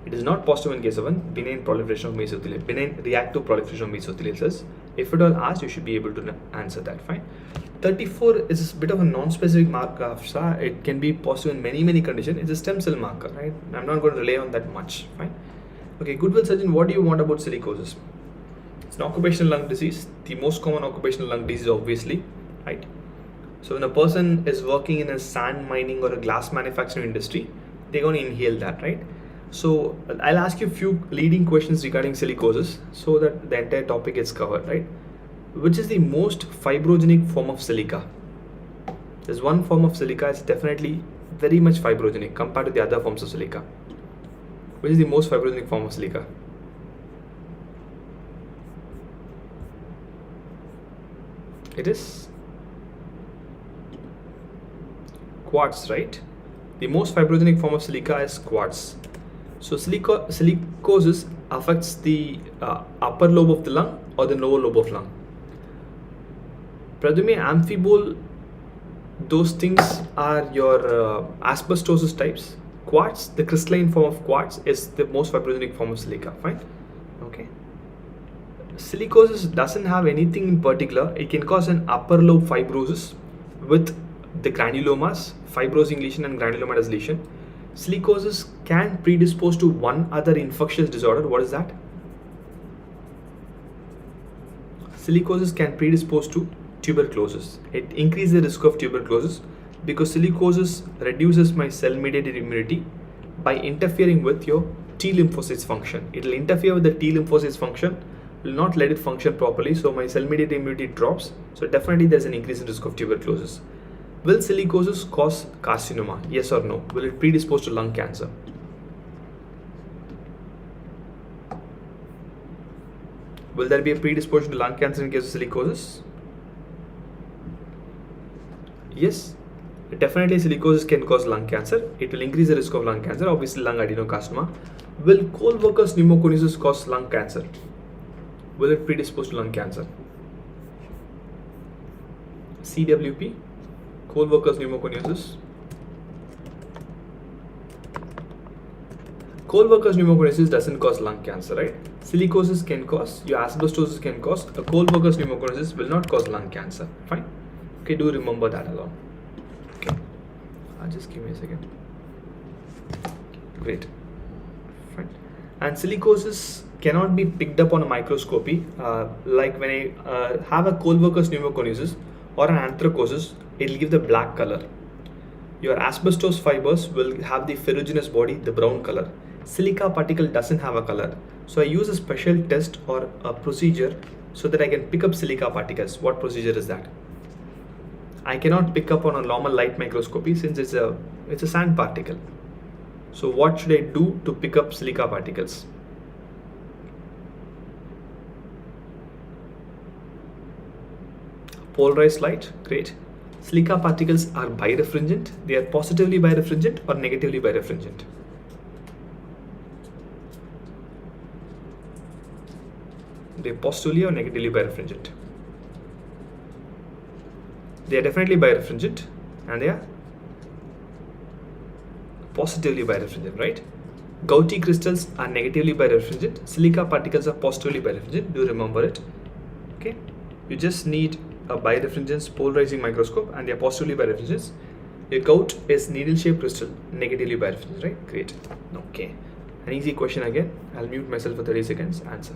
It is not positive in case of a benign proliferation of mesothelial, benign reactive proliferation of mesothelial cells. If it all asked, you should be able to answer that. Fine. 34 is a bit of a non-specific marker. It can be positive in many conditions. It's a stem cell marker, right? I'm not going to rely on that much. Fine. Okay, Goodwill surgeon, what do you want about silicosis? It's an occupational lung disease. The most common occupational lung disease, obviously, right? So when a person is working in a sand mining or a glass manufacturing industry, they're going to inhale that, right? So I'll ask you a few leading questions regarding silicosis so that the entire topic gets covered, right? Which is the most fibrogenic form of silica? There's one form of silica is definitely very much fibrogenic compared to the other forms of silica. Which is the most fibrogenic form of silica? It is quartz, right? The most fibrogenic form of silica is quartz. So silicosis affects the upper lobe of the lung or the lower lobe of lung. Pradyumna, amphibole, those things are your asbestosis types. Quartz, the crystalline form of quartz, is the most fibrogenic form of silica. Fine. Okay. Silicosis doesn't have anything in particular. It can cause an upper lobe fibrosis with the granulomas, fibrosing lesion and granulomatous lesion. Silicosis can predispose to one other infectious disorder. What is that? Silicosis can predispose to tuberculosis. It increases the risk of tuberculosis because silicosis reduces my cell-mediated immunity by interfering with your T lymphocytes function. It will interfere with the T lymphocytes function, will not let it function properly, so my cell-mediated immunity drops. So definitely there's an increase in risk of tuberculosis. Will silicosis cause carcinoma? Yes or no? Will it predispose to lung cancer? Will there be a predisposition to lung cancer in case of silicosis? Yes, definitely silicosis can cause lung cancer. It will increase the risk of lung cancer, obviously lung adenocarcinoma. Will co-workers pneumoconiosis cause lung cancer? Will it predispose to lung cancer? CWP, co-workers pneumoconiosis. Co-workers pneumoconiosis doesn't cause lung cancer, right? Silicosis can cause, your asbestosis can cause, a co-workers pneumoconiosis will not cause lung cancer. Fine. Okay, do remember that along. Okay, just give me a second. Great. Fine. And silicosis cannot be picked up on a microscopy. Like when I have a co-workers pneumoconiosis or an anthracosis, it will give the black color. Your asbestos fibers will have the ferruginous body, the brown color. Silica particle doesn't have a color. So I use a special test or a procedure so that I can pick up silica particles. What procedure is that? I cannot pick up on a normal light microscopy since it's a sand particle. So what should I do to pick up silica particles? Polarized light, great. Silica particles are birefringent. They are positively birefringent or negatively birefringent. They are positively or negatively birefringent. They are definitely birefringent and they are positively birefringent, right? Gouty crystals are negatively birefringent. Silica particles are positively birefringent. Do remember it. Okay. You just need a birefringence polarizing microscope and they are positively birefringent. Your gout is needle-shaped crystal, negatively birefringent, right? Great. Okay. An easy question again. I'll mute myself for 30 seconds. Answer.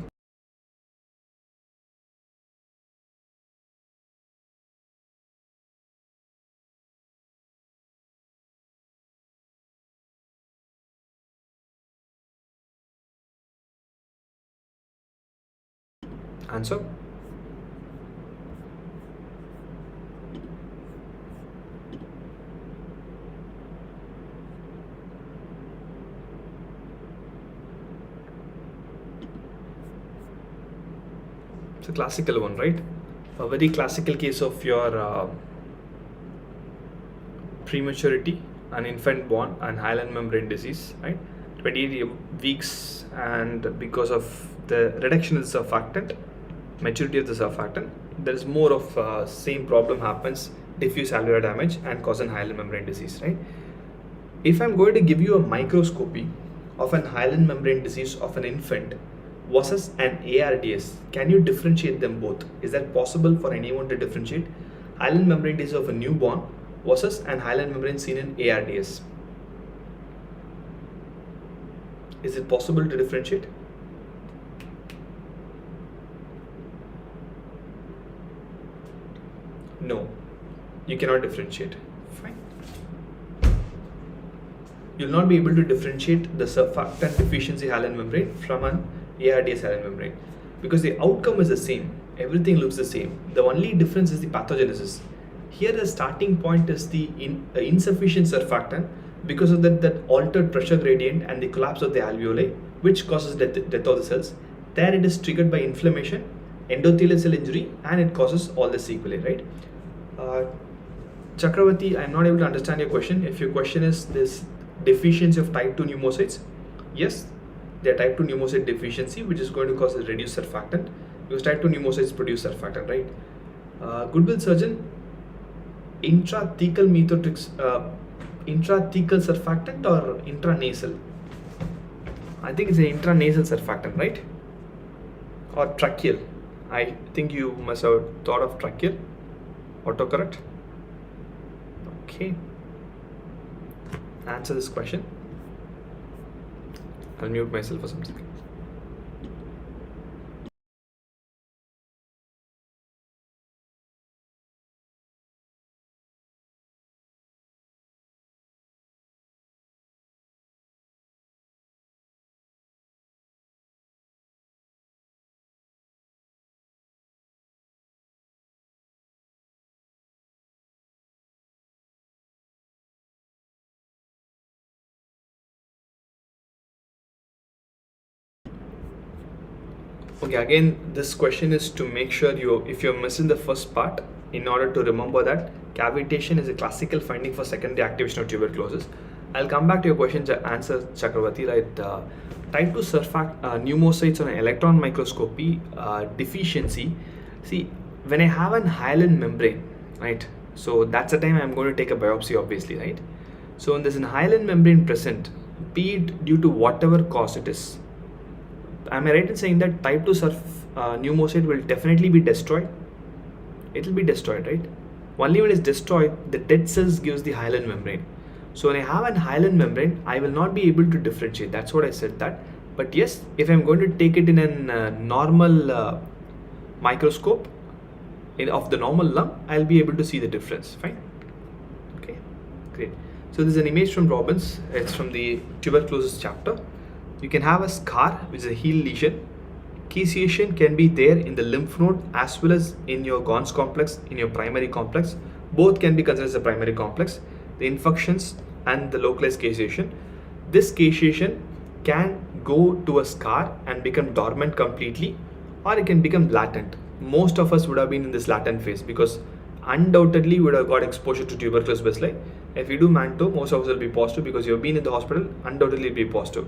Answer. It's a classical one, right? A very classical case of your prematurity, an infant born, and hyaline membrane disease, right? 28 weeks, and because of the reduction of the surfactant, maturity of the surfactant, there is more of same problem happens, diffuse alveolar damage and cause an hyaline membrane disease, right? If I'm going to give you a microscopy of an hyaline membrane disease of an infant versus an ARDS, can you differentiate them both? Is that possible for anyone to differentiate hyaline membrane disease of a newborn versus an hyaline membrane seen in ARDS? Is it possible to differentiate? No, you cannot differentiate. Fine. You'll not be able to differentiate the surfactant deficiency hyaline membrane from an ARDS hyaline membrane because the outcome is the same. Everything looks the same. The only difference is the pathogenesis. Here the starting point is the insufficient surfactant because of that altered pressure gradient and the collapse of the alveoli, which causes death of the cells. There it is triggered by inflammation, endothelial cell injury, and it causes all the sequelae, right? Chakravarti, I'm not able to understand your question. If your question is this deficiency of type 2 pneumocytes, yes, they are type 2 pneumocyte deficiency, which is going to cause a reduced surfactant because type 2 pneumocytes produce surfactant, right? Goodwill surgeon, intrathecal intrathecal surfactant or intranasal? I think it's an intranasal surfactant, right? Or tracheal. I think you must have thought of tracheal. Autocorrect. Okay. Answer this question. I'll mute myself for some seconds. Okay, again, this question is to make sure if you're missing the first part, in order to remember that cavitation is a classical finding for secondary activation of tuberculosis. I'll come back to your question to answer, Chakravarti, right? Type 2 pneumocytes on an electron microscopy deficiency. See, when I have an hyaline membrane, right? So that's the time I'm going to take a biopsy, obviously, right? So when there's an hyaline membrane present, be it due to whatever cause it is, am I right in saying that type 2 pneumocyte will definitely be destroyed? It will be destroyed, right? Only when it's destroyed, the dead cells gives the hyaline membrane. So when I have an hyaline membrane, I will not be able to differentiate. That's what I said that. But yes, if I'm going to take it in a normal microscope of the normal lung, I'll be able to see the difference. Fine. Okay, great. So this is an image from Robbins. It's from the tuberculosis chapter. You can have a scar, which is a heel lesion. Caseation can be there in the lymph node as well as in your Gons complex, in your primary complex. Both can be considered as a primary complex. The infections and the localized caseation. This caseation can go to a scar and become dormant completely, or it can become latent. Most of us would have been in this latent phase because undoubtedly would have got exposure to tuberculosis bacilli. If you do Manto, most of us will be positive because you've been in the hospital, undoubtedly be positive.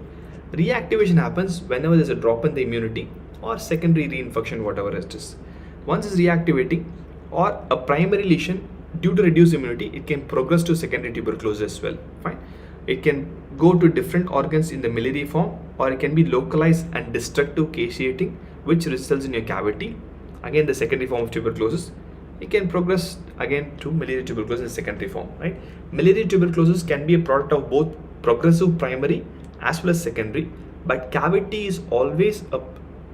Reactivation happens whenever there's a drop in the immunity or secondary reinfection, whatever it is. Once it's reactivating or a primary lesion due to reduced immunity, it can progress to secondary tuberculosis as well. Fine. It can go to different organs in the miliary form, or it can be localized and destructive caseating, which results in your cavity. Again, the secondary form of tuberculosis. It can progress again to miliary tuberculosis in secondary form, right? Miliary tuberculosis can be a product of both progressive primary as well as secondary, but cavity is always a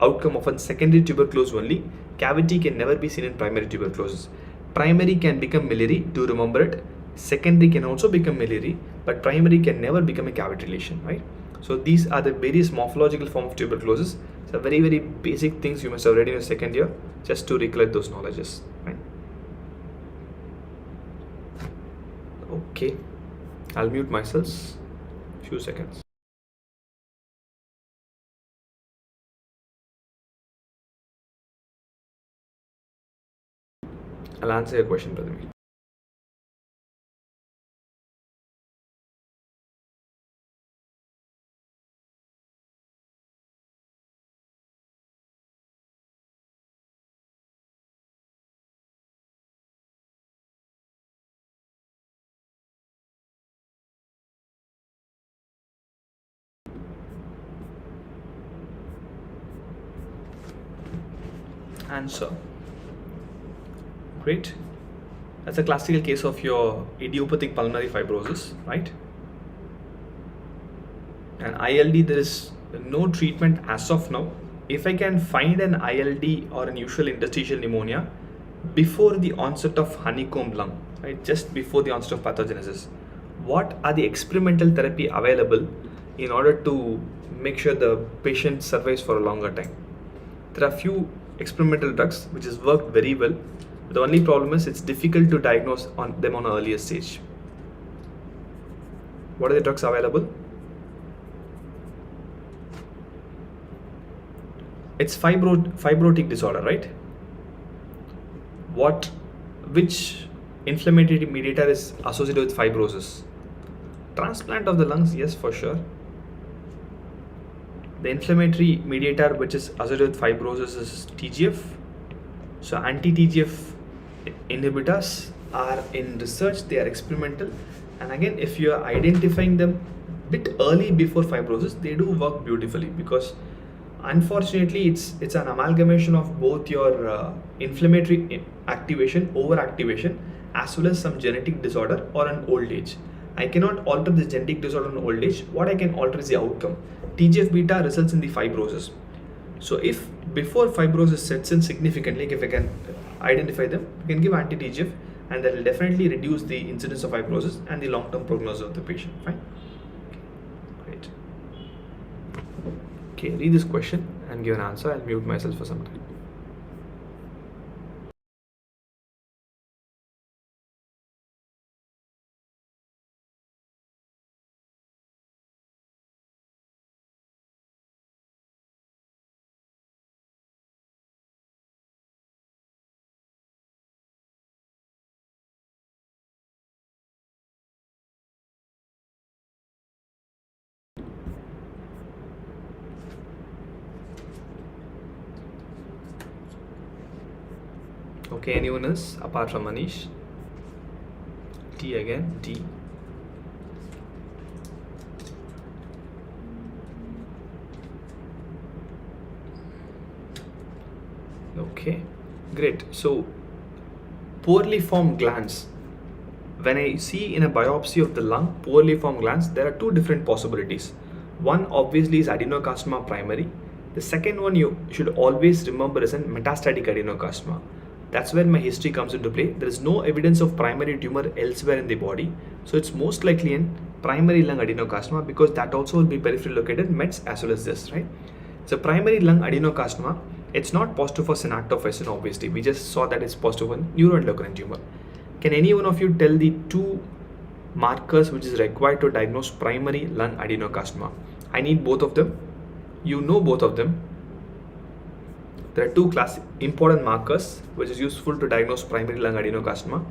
outcome of a secondary tuberculosis only. Cavity can never be seen in primary tuberculosis. Primary can become miliary, do remember it. Secondary can also become miliary, but primary can never become a cavity lesion, right? So these are the various morphological forms of tuberculosis. So very, very basic things you must have read in your second year, just to recollect those knowledges, right? Okay, I'll mute myself few seconds. I'll answer your question, brother. Answer. Great. That's a classical case of your idiopathic pulmonary fibrosis, right? And ILD, there is no treatment as of now. If I can find an ILD or an usual interstitial pneumonia before the onset of honeycomb lung, right, just before the onset of pathogenesis, what are the experimental therapy available in order to make sure the patient survives for a longer time? There are few experimental drugs which has worked very well. The only problem is it's difficult to diagnose them on an earlier stage. What are the drugs available? It's fibrotic disorder, right? Which inflammatory mediator is associated with fibrosis? Transplant of the lungs, yes, for sure. The inflammatory mediator which is associated with fibrosis is TGF. So anti-TGF inhibitors are in research, they are experimental. And again, if you are identifying them bit early before fibrosis, they do work beautifully, because unfortunately it's an amalgamation of both your inflammatory activation, overactivation, as well as some genetic disorder or an old age. I cannot alter this genetic disorder in old age. What I can alter is the outcome. TGF beta results in the fibrosis. So if before fibrosis sets in significantly, if I can identify them, we can give anti-TGF, and that will definitely reduce the incidence of fibrosis and the long-term prognosis of the patient. Fine. Great. Okay, read this question and give an answer. I'll mute myself for some time. Okay, anyone else apart from Manish? T again, T. Okay, great. So, poorly formed glands. When I see in a biopsy of the lung poorly formed glands, there are two different possibilities. One obviously is adenocarcinoma primary. The second one you should always remember is a metastatic adenocarcinoma. That's where my history comes into play. There is no evidence of primary tumor elsewhere in the body, so it's most likely in primary lung adenocarcinoma, because that also will be peripherally located mets as well as this, right? So primary lung adenocarcinoma, it's not positive for synactophysin, obviously. We just saw that it's positive for neuroendocrine tumor. Can any one of you tell the two markers which is required to diagnose primary lung adenocarcinoma? I need both of them. You know both of them. There are two important markers which is useful to diagnose primary lung adenocarcinoma.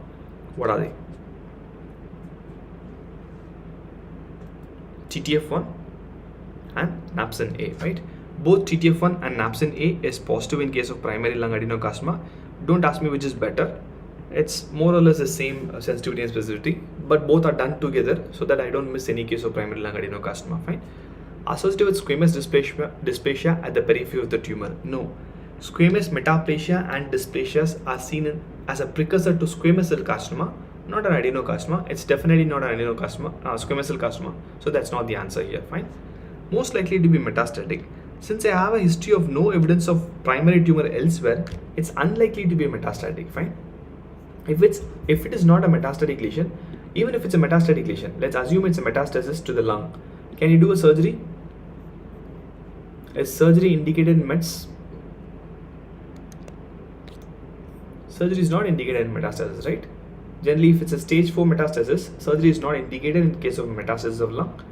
What are they? TTF1 and napsin A, right? Both TTF1 and napsin A is positive in case of primary lung adenocarcinoma. Don't ask me which is better. It's more or less the same sensitivity and specificity, but both are done together so that I don't miss any case of primary lung adenocarcinoma. Fine. Associated with squamous dysplasia at the periphery of the tumor. No. Squamous metaplasia and dysplasias are seen as a precursor to squamous cell carcinoma, not an adenocarcinoma. It's definitely not an adenocarcinoma, squamous cell carcinoma. So that's not the answer here. Fine. Most likely to be metastatic. Since I have a history of no evidence of primary tumor elsewhere, it's unlikely to be metastatic. Fine. If it is not a metastatic lesion, even if it's a metastatic lesion, let's assume it's a metastasis to the lung. Can you do a surgery? Is surgery indicated in mets? Surgery is not indicated in metastasis, right? Generally, if it's a stage 4 metastasis, surgery is not indicated in case of metastasis of lung,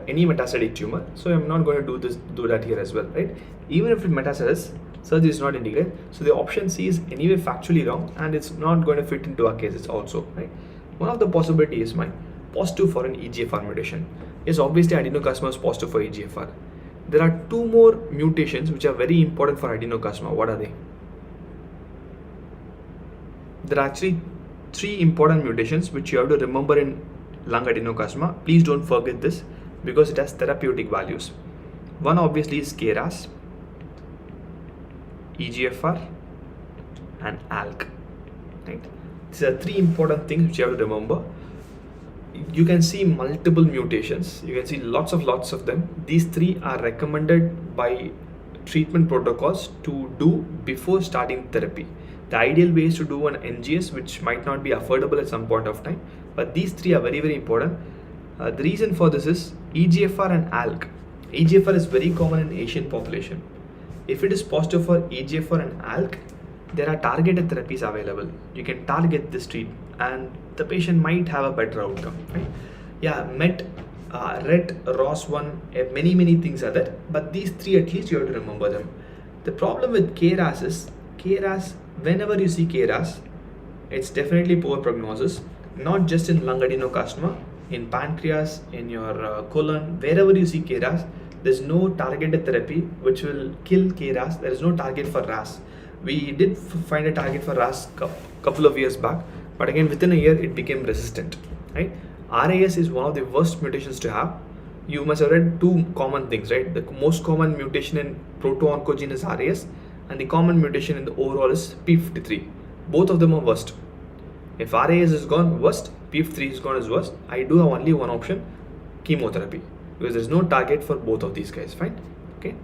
any metastatic tumor. So I'm not going to do that here as well, right? Even if it's metastasis, surgery is not indicated. So the option C is anyway factually wrong, and it's not going to fit into our cases also, right? One of the possibilities is my positive for an EGFR mutation. Yes, obviously adenocarcinoma is positive for EGFR. There are two more mutations which are very important for adenocarcinoma. What are they? There are actually three important mutations which you have to remember in lung adenocarcinoma. Please don't forget this because it has therapeutic values. One obviously is KRAS, EGFR and ALK. Right? These are three important things which you have to remember. You can see multiple mutations. You can see lots of them. These three are recommended by treatment protocols to do before starting therapy. The ideal way is to do an NGS, which might not be affordable at some point of time, but these three are very important. The reason for this is EGFR and ALK. EGFR is very common in Asian population. If it is positive for EGFR and ALK, there are targeted therapies available. You can target this treatment and the patient might have a better outcome, right? Yeah, MET, RET, ROS1, many things are there, but these three at least you have to remember them. The problem with KRAS is, whenever you see KRAS, it's definitely poor prognosis, not just in lung adenocarcinoma, in pancreas, in your colon, wherever you see KRAS, there's no targeted therapy which will kill KRAS. There is no target for RAS. We did find a target for RAS couple of years back, but again within a year it became resistant, right? RAS is one of the worst mutations to have. You must have read two common things, right? The most common mutation in proto-oncogene is RAS, and the common mutation in the overall is P53. Both of them are worst. If RAS is gone, worst. P53 is gone as worst. I do have only one option, chemotherapy, because there's no target for both of these guys. Fine. Okay.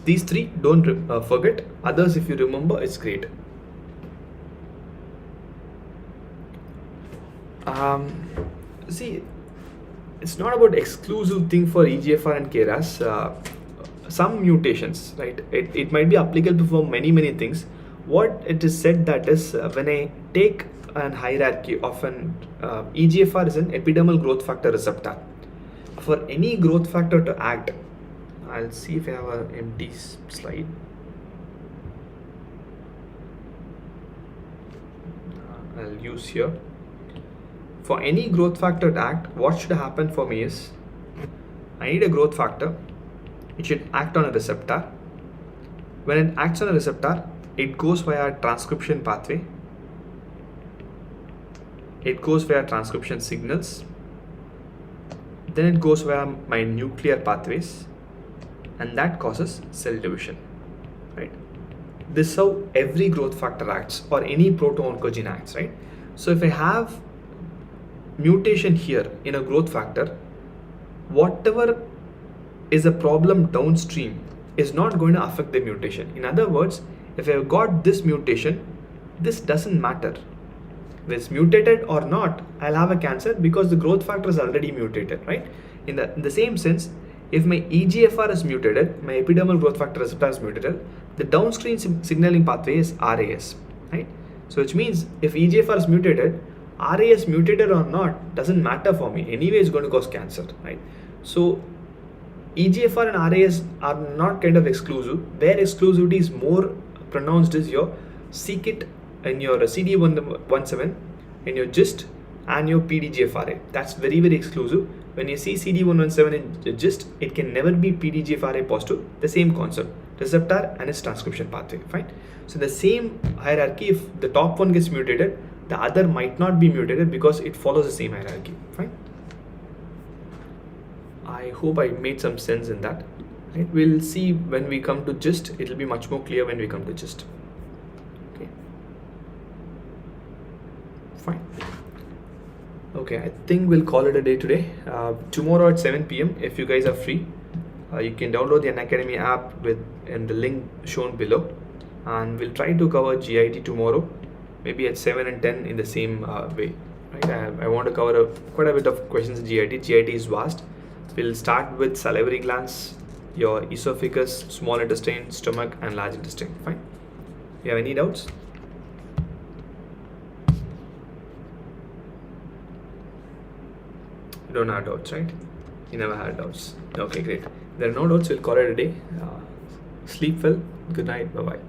These three don't forget. Others, if you remember, it's great. See, it's not about exclusive thing for EGFR and KRAS. Some mutations, right? It might be applicable for many things. What it is said that is when I take an hierarchy of an EGFR is an epidermal growth factor receptor. For any growth factor to act, I'll see if I have an empty slide. I'll use here. For any growth factor to act, what should happen for me is I need a growth factor. It should act on a receptor. When it acts on a receptor, it goes via transcription pathway. It goes via transcription signals. Then it goes via my nuclear pathways, and that causes cell division, right? This is how every growth factor acts, or any proto-oncogene acts, right? So if I have mutation here in a growth factor, whatever is a problem downstream is not going to affect the mutation. In other words, if I've got this mutation, this doesn't matter. If it's mutated or not, I'll have a cancer because the growth factor is already mutated, right? In the same sense, if my EGFR is mutated, my epidermal growth factor receptor is mutated, the downstream signaling pathway is RAS, right? So which means if EGFR is mutated, RAS mutated or not doesn't matter for me. Anyway, it's going to cause cancer, right? So EGFR and RAS are not kind of exclusive. Where exclusivity is more pronounced is your c-KIT and your CD117 and your GIST and your PDGFRA. That's very exclusive. When you see CD117 in GIST, it can never be PDGFRA positive. The same concept, receptor and its transcription pathway. Fine. So the same hierarchy, if the top one gets mutated, the other might not be mutated because it follows the same hierarchy. Fine. I hope I made some sense in that. Right? We'll see when we come to GIST. It will be much more clear when we come to GIST. Okay. Fine. Okay, I think we'll call it a day today. Tomorrow at 7 p.m. if you guys are free, you can download the Unacademy app in the link shown below, and we'll try to cover GIT tomorrow, maybe at 7 and 10 in the same way. Right? I want to cover quite a bit of questions in GIT. GIT is vast. We'll start with salivary glands, your esophagus, small intestine, stomach, and large intestine. Fine. You have any doubts? You don't have doubts, right? You never had doubts. Okay, great. If there are no doubts, we'll call it a day. Sleep well. Good night. Bye-bye.